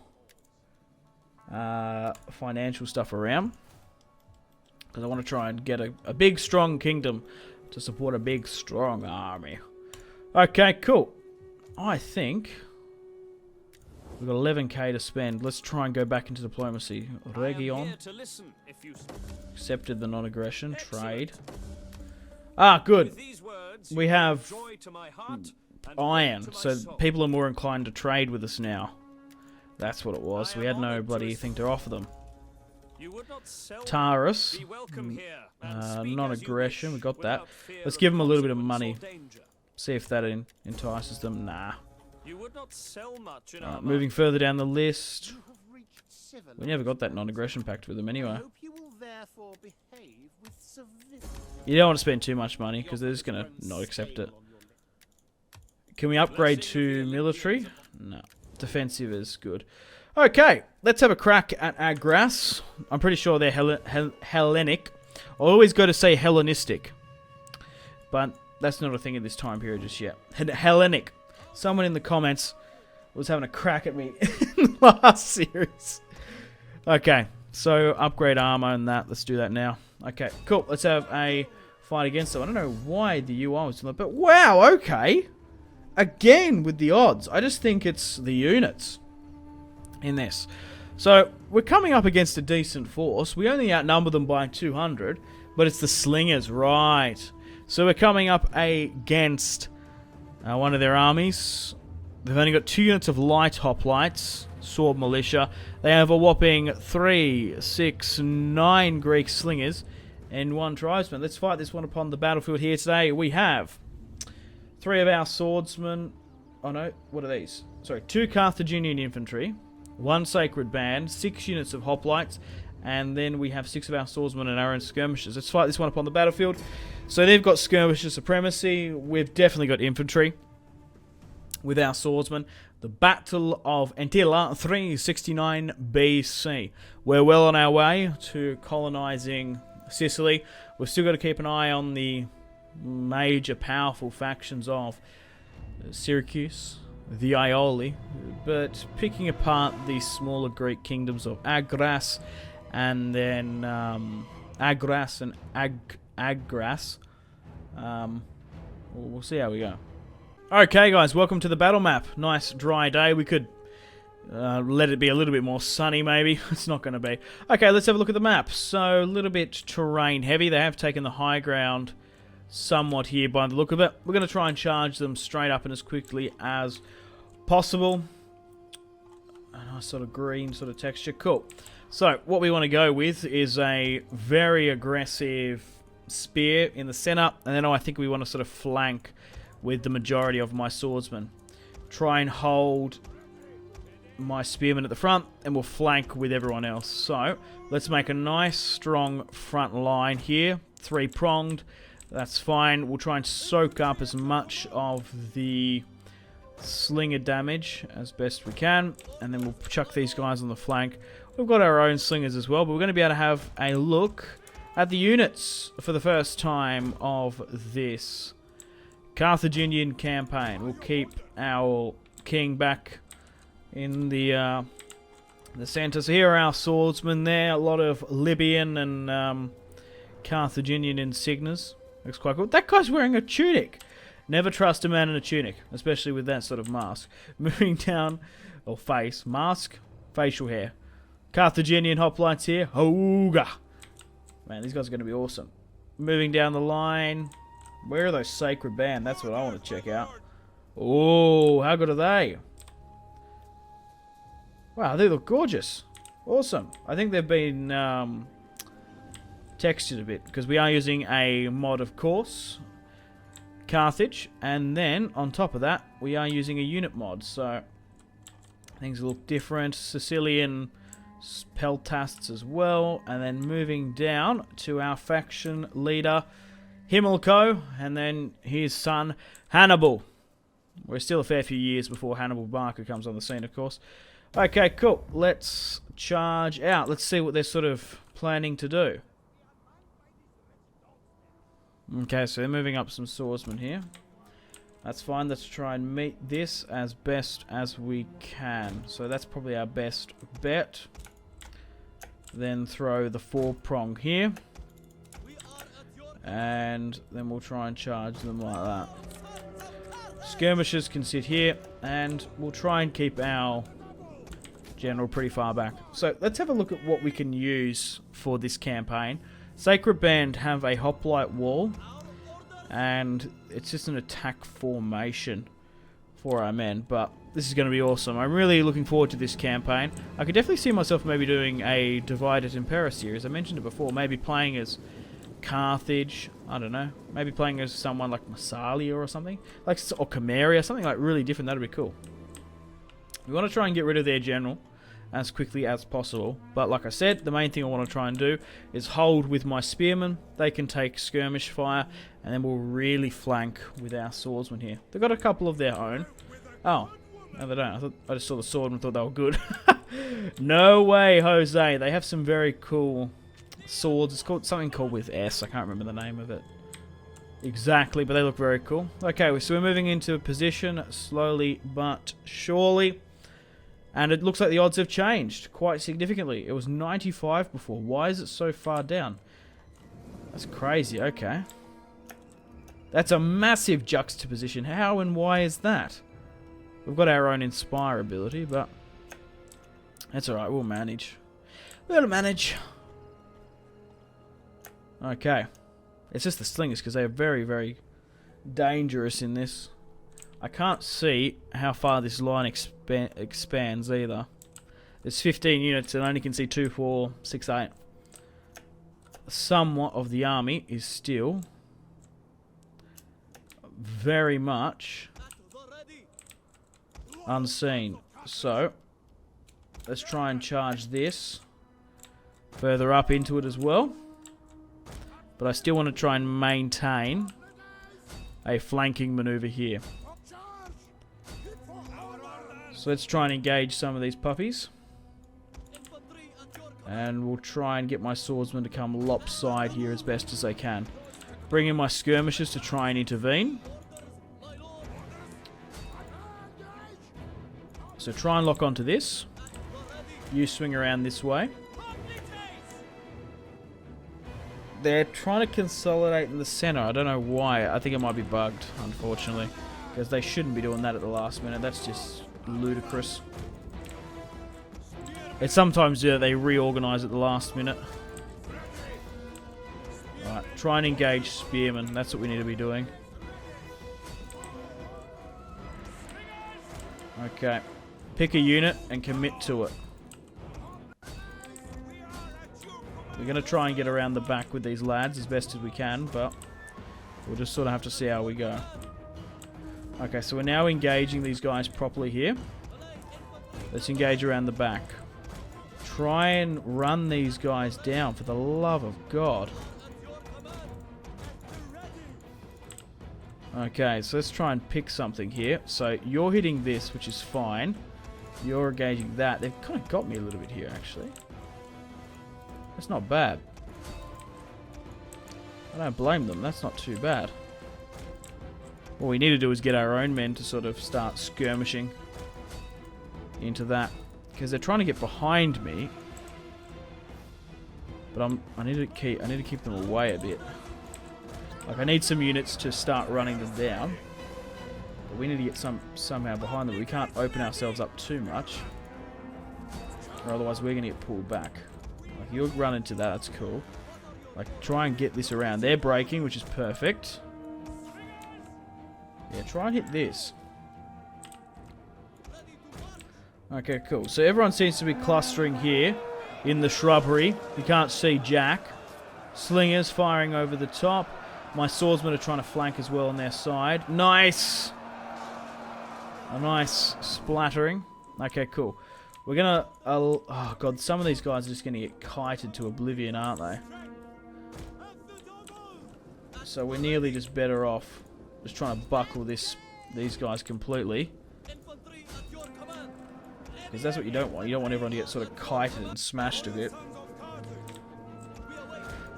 financial stuff around. Because I want to try and get a big, strong kingdom to support a big, strong army. Okay, cool. I think we've got 11k to spend. Let's try and go back into diplomacy. Region. Accepted the non-aggression. Trade. Ah, good. We have iron, so people are more inclined to trade with us now. That's what it was. We had no bloody thing to offer them. Taurus. Non-aggression. We got that. Let's give them a little bit of money. See if that entices them. Nah. Moving further down the list. We never got that non-aggression pact with them anyway. You don't want to spend too much money because they're just going to not accept it. Can we upgrade to military? No. Defensive is good. Okay, let's have a crack at Agras. I'm pretty sure they're Hellenic. I always go to say Hellenistic. But that's not a thing in this time period just yet. Hellenic. Someone in the comments was having a crack at me in the last series. Okay, So upgrade armor and that. Let's do that now. Okay, cool. Let's have a fight against them. I don't know why the UI was doing that, but wow, okay. Again with the odds. I just think it's the units in this. So we're coming up against a decent force. We only outnumber them by 200, but it's the slingers, right? So we're coming up against one of their armies. They've only got 2 units of light hoplites, sword militia. They have a whopping 3, 6, 9 Greek slingers and 1 tribesman. Let's fight this one upon the battlefield here today. We have 3 of our swordsmen. Oh no, what are these? Sorry, 2 Carthaginian infantry, 1 sacred band, 6 units of hoplites, and then we have 6 of our swordsmen and our own skirmishers. Let's fight this one upon the battlefield. So they've got skirmisher supremacy. We've definitely got infantry with our swordsmen. The Battle of Antilla, 369 BC. We're well on our way to colonizing Sicily. We've still got to keep an eye on the major powerful factions of Syracuse, the Ioli, but picking apart the smaller Greek kingdoms of Agras and then Agras and Agras. We'll see how we go. Okay guys, welcome to the battle map. Nice dry day. We could let it be a little bit more sunny maybe. It's not going to be. Okay, let's have a look at the map. So a little bit terrain heavy. They have taken the high ground somewhat here by the look of it. We're going to try and charge them straight up and as quickly as possible. A nice sort of green sort of texture. Cool. So what we want to go with is a very aggressive spear in the center, and then I think we want to sort of flank with the majority of my swordsmen. Try and hold my spearmen at the front, and we'll flank with everyone else. So let's make a nice strong front line here, 3-pronged. That's fine. We'll try and soak up as much of the slinger damage as best we can, and then we'll chuck these guys on the flank. We've got our own slingers as well, but we're going to be able to have a look at the units for the first time of this Carthaginian campaign. We'll keep our king back in the center. So here are our swordsmen there. A lot of Libyan and Carthaginian insignias. Looks quite cool. That guy's wearing a tunic. Never trust a man in a tunic, especially with that sort of mask. Moving down, or face, mask, facial hair. Carthaginian hoplites here. Hooga. Man, these guys are going to be awesome. Moving down the line. Where are those sacred band? That's what I want to check out. Oh, how good are they? Wow, they look gorgeous. Awesome. I think they've been textured a bit, because we are using a mod, of course, Carthage, and then on top of that we are using a unit mod, so things look different. Sicilian peltasts as well, and then moving down to our faction leader Himilco, and then his son Hannibal. We're still a fair few years before Hannibal Barca comes on the scene, of course. Okay, cool. Let's charge out. Let's see what they're sort of planning to do. Okay, so they're moving up some swordsmen here. That's fine. Let's try and meet this as best as we can. So that's probably our best bet. Then throw the 4-prong here. And then we'll try and charge them like that. Skirmishers can sit here, and we'll try and keep our general pretty far back. So let's have a look at what we can use for this campaign. Sacred Band have a hoplite wall, and it's just an attack formation for our men, but this is going to be awesome. I'm really looking forward to this campaign. I could definitely see myself maybe doing a Divided Impera series. I mentioned it before, maybe playing as Carthage, I don't know, maybe playing as someone like Massalia or something, like, or Cameria, something like really different. That'd be cool. We want to try and get rid of their general as quickly as possible, but like I said, the main thing I want to try and do is hold with my spearmen. They can take skirmish fire, and then we'll really flank with our swordsmen here. They've got a couple of their own. Oh, no they don't. I just saw the sword and thought they were good. No way, Jose. They have some very cool swords. It's called something called with S. I can't remember the name of it exactly, but they look very cool. Okay, so we're moving into a position slowly but surely. And it looks like the odds have changed quite significantly. It was 95 before. Why is it so far down? That's crazy. Okay. That's a massive juxtaposition. How and why is that? We've got our own Inspire ability, but that's alright. We'll manage. We'll manage. Okay. It's just the slingers because they are very, very dangerous in this. I can't see how far this line expands either. There's 15 units and I only can see 2, 4, 6, 8. Somewhat of the army is still very much unseen. So, let's try and charge this further up into it as well. But I still want to try and maintain a flanking maneuver here. So let's try and engage some of these puppies. And we'll try and get my swordsmen to come lopside here as best as they can. Bring in my skirmishers to try and intervene. So try and lock onto this. You swing around this way. They're trying to consolidate in the center. I don't know why. I think it might be bugged, unfortunately. Because they shouldn't be doing that at the last minute. That's just ludicrous. It's sometimes they reorganize at the last minute. Right, try and engage spearmen. That's what we need to be doing. Okay. Pick a unit and commit to it. We're going to try and get around the back with these lads as best as we can, but we'll just sort of have to see how we go. Okay, so we're now engaging these guys properly here. Let's engage around the back. Try and run these guys down, for the love of God. Okay, so let's try and pick something here. So you're hitting this, which is fine. You're engaging that. They've kind of got me a little bit here, actually. That's not bad. I don't blame them. That's not too bad. What we need to do is get our own men to sort of start skirmishing into that. Because they're trying to get behind me. But I need to keep them away a bit. Like, I need some units to start running them down. But we need to get somehow behind them. We can't open ourselves up too much. Or otherwise we're going to get pulled back. Like, you'll run into that, that's cool. Like, try and get this around. They're breaking, which is perfect. Yeah, try and hit this. Okay, cool. So everyone seems to be clustering here in the shrubbery. You can't see Jack. Slingers firing over the top. My swordsmen are trying to flank as well on their side. Nice! A nice splattering. Okay, cool. We're gonna... oh, God, some of these guys are just gonna get kited to oblivion, aren't they? So we're nearly just better off just trying to buckle these guys completely. Because that's what you don't want. You don't want everyone to get sort of kited and smashed a bit.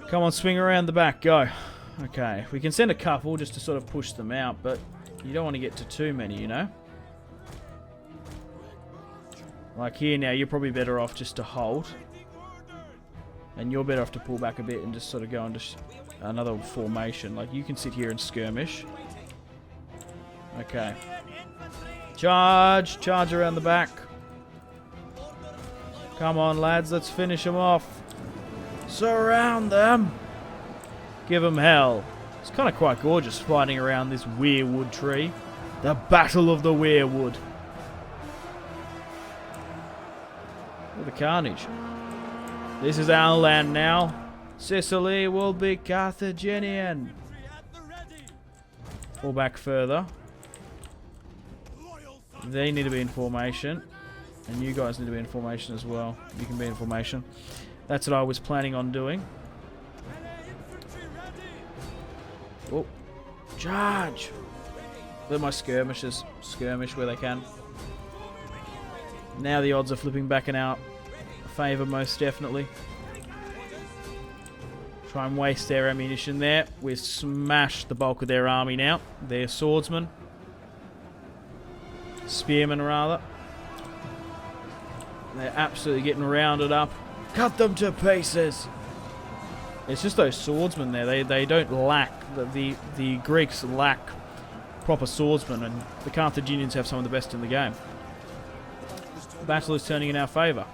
Come on, swing around the back. Go. Okay. We can send a couple just to sort of push them out, but you don't want to get to too many, you know? Like here now, you're probably better off just to hold. And you're better off to pull back a bit and just sort of go into another formation. Like, you can sit here and skirmish. Okay. Charge! Charge around the back. Come on, lads, let's finish them off. Surround them! Give them hell. It's kind of quite gorgeous fighting around this weirwood tree. The Battle of the Weirwood. Look at the carnage. This is our land now. Sicily will be Carthaginian. Fall back further. They need to be in formation. And you guys need to be in formation as well. You can be in formation. That's what I was planning on doing. Oh. Charge! Let my skirmishers skirmish where they can. Now the odds are flipping back in our favour, most definitely. Try and waste their ammunition there. We've smashed the bulk of their army now. Their swordsmen. Spearmen, rather. They're absolutely getting rounded up. Cut them to pieces. It's just those swordsmen there. They don't lack. The Greeks lack proper swordsmen, and the Carthaginians have some of the best in the game. The battle is turning in our favour,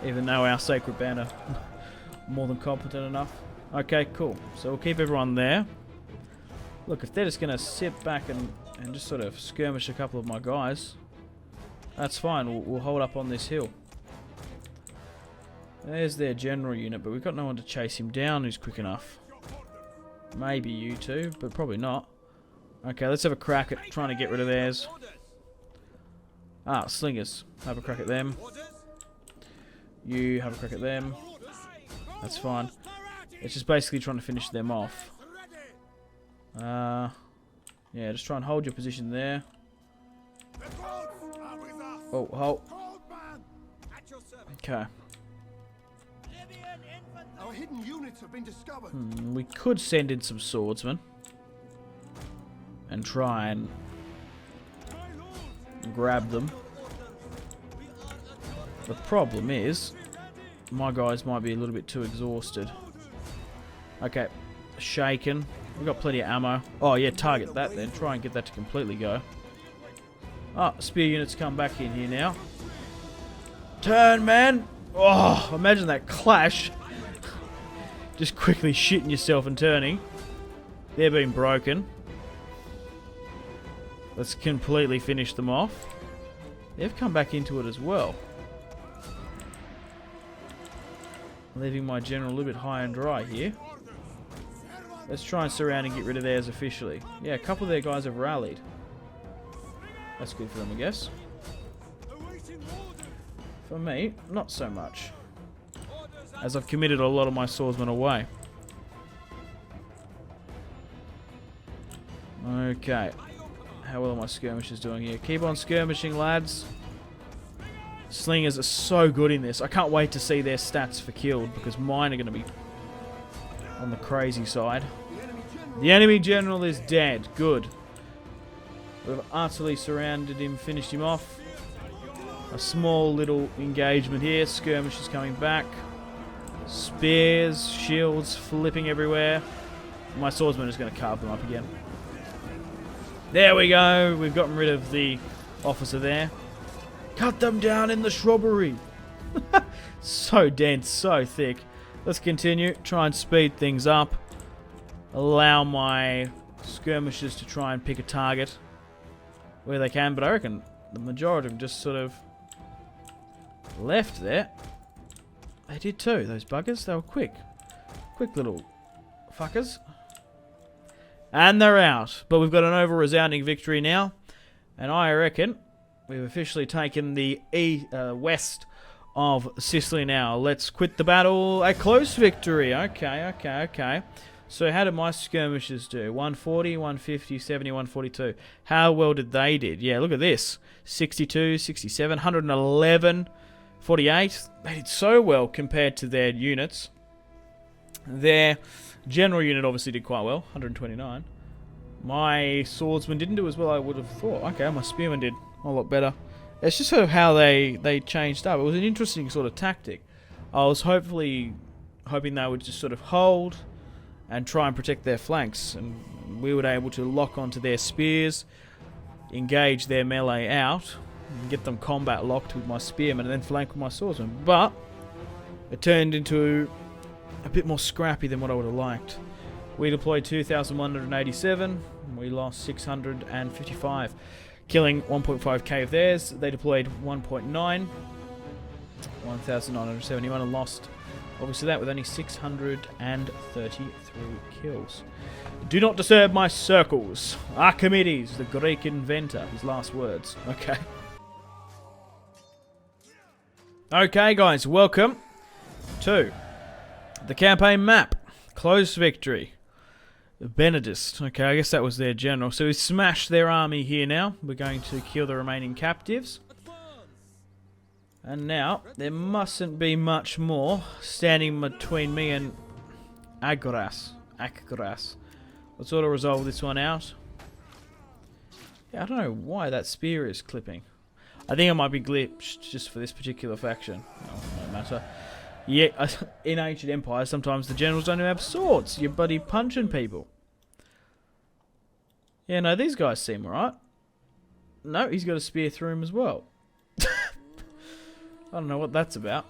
even though our sacred band are more than competent enough. Okay, cool. So we'll keep everyone there. Look, if they're just going to sit back and just sort of skirmish a couple of my guys, that's fine. We'll hold up on this hill. There's their general unit, but we've got no one to chase him down who's quick enough. Maybe you two, but probably not. Okay, let's have a crack at trying to get rid of theirs. Ah, slingers. Have a crack at them. You have a crack at them. That's fine. It's just basically trying to finish them off. Yeah, just try and hold your position there. Oh, hold. Okay. Our hidden units have been discovered. We could send in some swordsmen and try and grab them. The problem is, my guys might be a little bit too exhausted. Okay, shaken. We've got plenty of ammo. Oh yeah, target that then. Try and get that to completely go. Oh, spear units come back in here now. Turn, man! Oh, imagine that clash. Just quickly shitting yourself and turning. They're being broken. Let's completely finish them off. They've come back into it as well. Leaving my general a little bit high and dry here. Let's try and surround and get rid of theirs officially. Yeah, a couple of their guys have rallied. That's good for them, I guess. For me, not so much, as I've committed a lot of my swordsmen away. Okay. How well are my skirmishers doing here? Keep on skirmishing, lads. Slingers are so good in this. I can't wait to see their stats for killed, because mine are going to be on the crazy side. The enemy general is dead. Good. We've utterly surrounded him, finished him off. A small little engagement here. Skirmishers coming back. Spears, shields flipping everywhere. My swordsman is going to carve them up again. There we go. We've gotten rid of the officer there. Cut them down in the shrubbery. So dense, so thick. Let's continue. Try and speed things up. Allow my skirmishers to try and pick a target where they can. But I reckon the majority of them just sort of left there. They did too, those buggers. They were quick. Quick little fuckers. And they're out. But we've got an over-resounding victory now. And I reckon we've officially taken the west of Sicily now. Let's quit the battle. A close victory. Okay. So how did my skirmishers do? 140, 150, 70, 142. How well did they did? Yeah, look at this. 62, 67, 111, 48. They did so well compared to their units. Their general unit obviously did quite well. 129. My swordsman didn't do as well I would have thought. Okay, my spearman did a lot better. It's just sort of how they changed up. It was an interesting sort of tactic. I was hoping they would just sort of hold and try and protect their flanks, and we were able to lock onto their spears, engage their melee out, and get them combat locked with my spearmen, and then flank with my swordsman. But it turned into a bit more scrappy than what I would have liked. We deployed 2,187, and we lost 655, killing 1.5k of theirs. They deployed 1.9, 1,971, and lost obviously that with only 633 kills. Do not disturb my circles. Archimedes, the Greek inventor. His last words. Okay. Okay, guys. Welcome to the campaign map. Close victory. Benedist. Okay, I guess that was their general. So we smashed their army here now. We're going to kill the remaining captives. And now, there mustn't be much more standing between me and Agras. Let's sort of resolve this one out. Yeah, I don't know why that spear is clipping. I think it might be glitched just for this particular faction. No matter. Yeah, in ancient empires, sometimes the generals don't even have swords. You're bloody punching people. Yeah, no, these guys seem alright. No, he's got a spear through him as well. I don't know what that's about.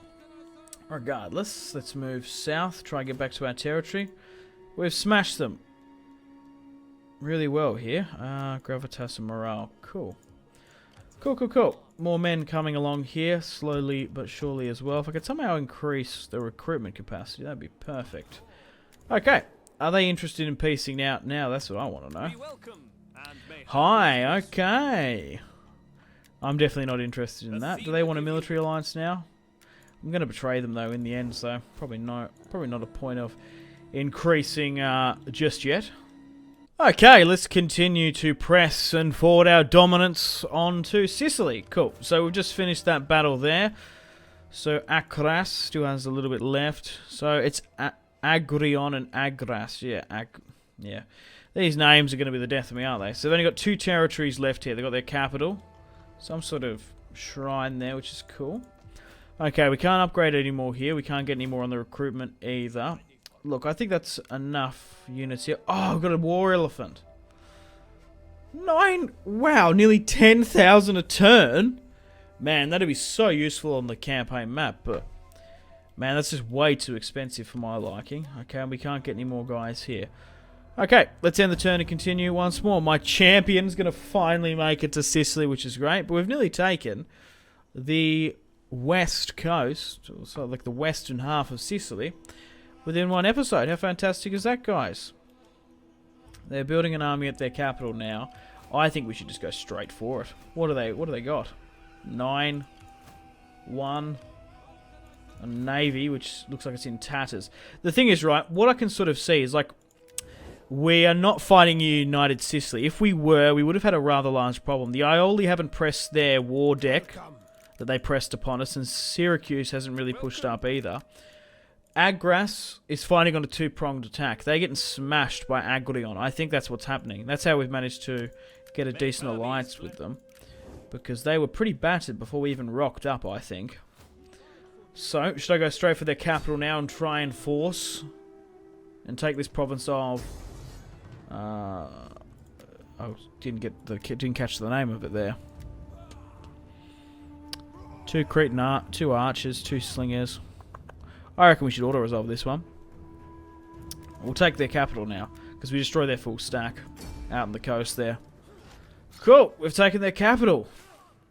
Regardless, let's move south, try and get back to our territory. We've smashed them really well here. Gravitas and morale. Cool. Cool. More men coming along here, slowly but surely as well. If I could somehow increase the recruitment capacity, that'd be perfect. Okay. Are they interested in piecing out now? That's what I want to know. Hi, okay. I'm definitely not interested in that. Do they want a military alliance now? I'm going to betray them though in the end, so probably not a point of increasing just yet. Okay, let's continue to press and forward our dominance onto Sicily. Cool. So we've just finished that battle there. So Acras still has a little bit left. So it's Agrion and Agras. Yeah. These names are going to be the death of me, aren't they? So they've only got 2 territories left here. They've got their capital. Some sort of shrine there, which is cool. Okay, we can't upgrade anymore here. We can't get any more on the recruitment either. Look, I think that's enough units here. Oh, I've got a war elephant. 9? Wow, nearly 10,000 a turn. Man, that'd be so useful on the campaign map, but man, that's just way too expensive for my liking. Okay, and we can't get any more guys here. Okay, let's end the turn and continue once more. My champion's going to finally make it to Sicily, which is great, but we've nearly taken the west coast, so like the western half of Sicily, within one episode. How fantastic is that, guys? They're building an army at their capital now. I think we should just go straight for it. What do they got? 9, 1, a navy, which looks like it's in tatters. The thing is, right, what I can sort of see is like we are not fighting United Sicily. If we were, we would have had a rather large problem. The Aioli haven't pressed their war deck that they pressed upon us, and Syracuse hasn't really pushed up either. Agras is fighting on a 2-pronged attack. They're getting smashed by Agrion. I think that's what's happening. That's how we've managed to get a decent alliance with them, because they were pretty battered before we even rocked up, I think. So, should I go straight for their capital now and try and force and take this province of... didn't catch the name of it there. 2 Cretan 2 archers, 2 slingers. I reckon we should auto-resolve this one. We'll take their capital now, because we destroy their full stack out on the coast there. Cool, we've taken their capital.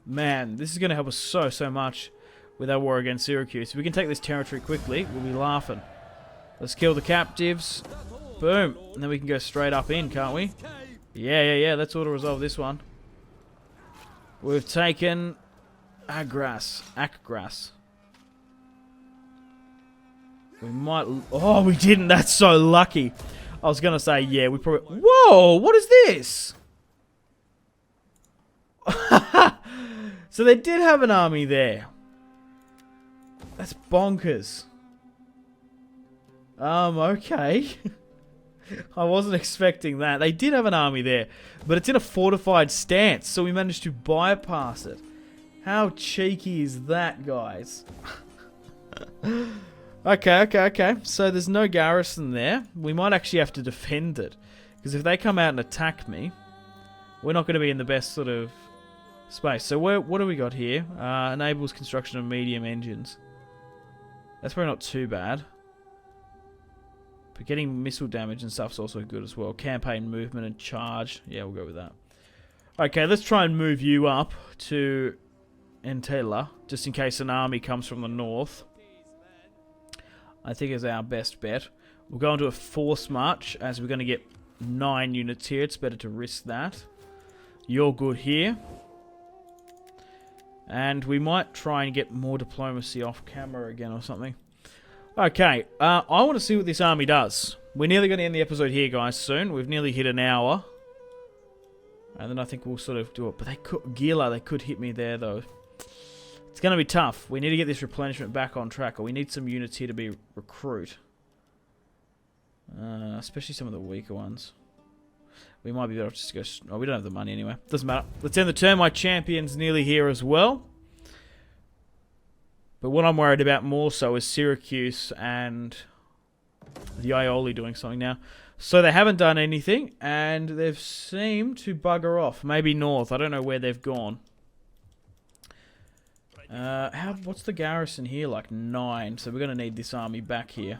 Man, this is going to help us so much with our war against Syracuse. If we can take this territory quickly, we'll be laughing. Let's kill the captives. Boom. And then we can go straight up in, can't we? Yeah. Let's auto-resolve this one. We've taken Agras. We might... Oh, we didn't. That's so lucky. I was going to say, yeah, we probably... Whoa, what is this? So they did have an army there. That's bonkers. Okay. I wasn't expecting that. They did have an army there, but it's in a fortified stance, so we managed to bypass it. How cheeky is that, guys? Okay. So there's no garrison there. We might actually have to defend it, because if they come out and attack me, we're not going to be in the best sort of space. So what do we got here? Enables construction of medium engines. That's probably not too bad. But getting missile damage and stuff's also good as well. Campaign movement and charge. Yeah, we'll go with that. Okay, let's try and move you up to Antilla, just in case an army comes from the north. I think is our best bet. We'll go into a force march, as we're going to get 9 units here. It's better to risk that. You're good here. And we might try and get more diplomacy off camera again or something. Okay, I want to see what this army does. We're nearly going to end the episode here, guys, soon. We've nearly hit an hour. And then I think we'll sort of do it. But they could hit me there, though. It's going to be tough. We need to get this replenishment back on track, or we need some units here to be recruit. Especially some of the weaker ones. We might be better off just to go... Oh, we don't have the money anyway. Doesn't matter. Let's end the turn. My champion's nearly here as well. But what I'm worried about more so is Syracuse and the Aioli doing something now. So they haven't done anything, and they've seemed to bugger off. Maybe north. I don't know where they've gone. What's the garrison here? Like 9. So we're going to need this army back here.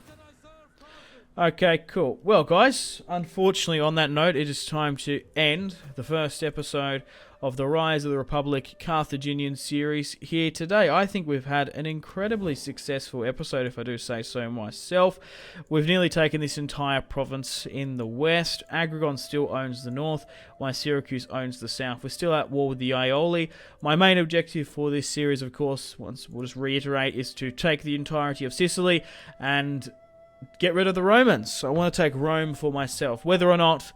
Okay, cool. Well, guys, unfortunately, on that note, it is time to end the first episode of the Rise of the Republic Carthaginian series here today. I think we've had an incredibly successful episode, if I do say so myself. We've nearly taken this entire province in the west. Agrigon still owns the north, while Syracuse owns the south. We're still at war with the Aioli. My main objective for this series, of course, once we'll just reiterate, is to take the entirety of Sicily and get rid of the Romans. I want to take Rome for myself. Whether or not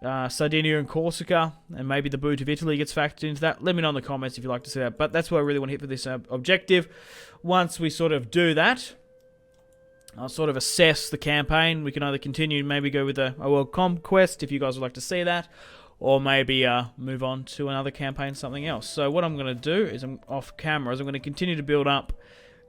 Sardinia and Corsica and maybe the boot of Italy gets factored into that, let me know in the comments if you'd like to see that. But that's what I really want to hit for this objective. Once we sort of do that, I'll sort of assess the campaign. We can either continue, maybe go with a world conquest if you guys would like to see that, or maybe move on to another campaign, something else. So what I'm going to do is, I'm off camera, is I'm going to continue to build up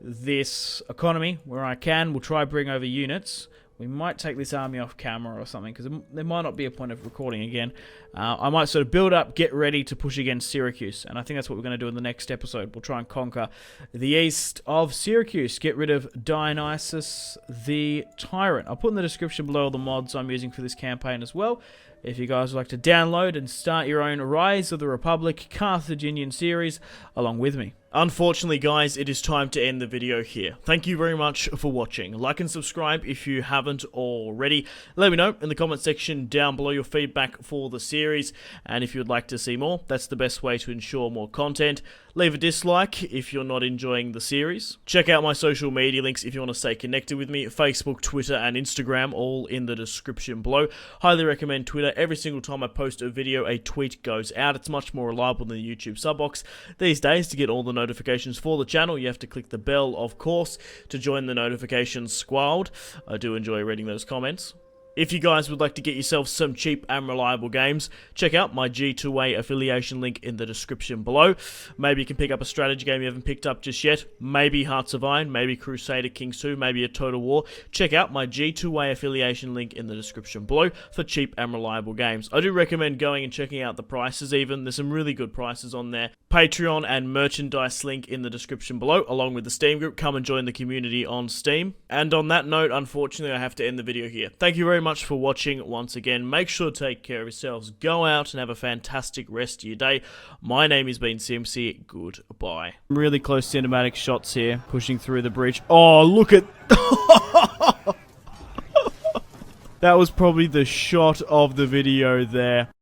this economy where I can. We'll try bring over units. We might take this army off camera or something, because there might not be a point of recording again. I might sort of build up, get ready to push against Syracuse, and I think that's what we're going to do in the next episode. We'll try and conquer the east of Syracuse, get rid of Dionysus the Tyrant. I'll put in the description below all the mods I'm using for this campaign as well, if you guys would like to download and start your own Rise of the Republic Carthaginian series along with me. Unfortunately, guys, it is time to end the video here. Thank you very much for watching. Like and subscribe if you haven't already. Let me know in the comment section down below your feedback for the series, and if you would like to see more, that's the best way to ensure more content. Leave a dislike if you're not enjoying the series. Check out my social media links if you want to stay connected with me. Facebook, Twitter, and Instagram, all in the description below. Highly recommend Twitter. Every single time I post a video, a tweet goes out. It's much more reliable than the YouTube sub box. These days, to get all the notifications for the channel, you have to click the bell, of course, to join the notifications squad. I do enjoy reading those comments. If you guys would like to get yourself some cheap and reliable games, check out my G2A affiliation link in the description below. Maybe you can pick up a strategy game you haven't picked up just yet. Maybe Hearts of Iron, maybe Crusader Kings 2, maybe a Total War. Check out my G2A affiliation link in the description below for cheap and reliable games. I do recommend going and checking out the prices even. There's some really good prices on there. Patreon and merchandise link in the description below, along with the Steam group. Come and join the community on Steam. And on that note, unfortunately, I have to end the video here. Thank you very much for watching once again. Make sure to take care of yourselves. Go out and have a fantastic rest of your day. My name has been Simpzy. Goodbye. Really close cinematic shots here, pushing through the bridge. Oh, look at... That was probably the shot of the video there.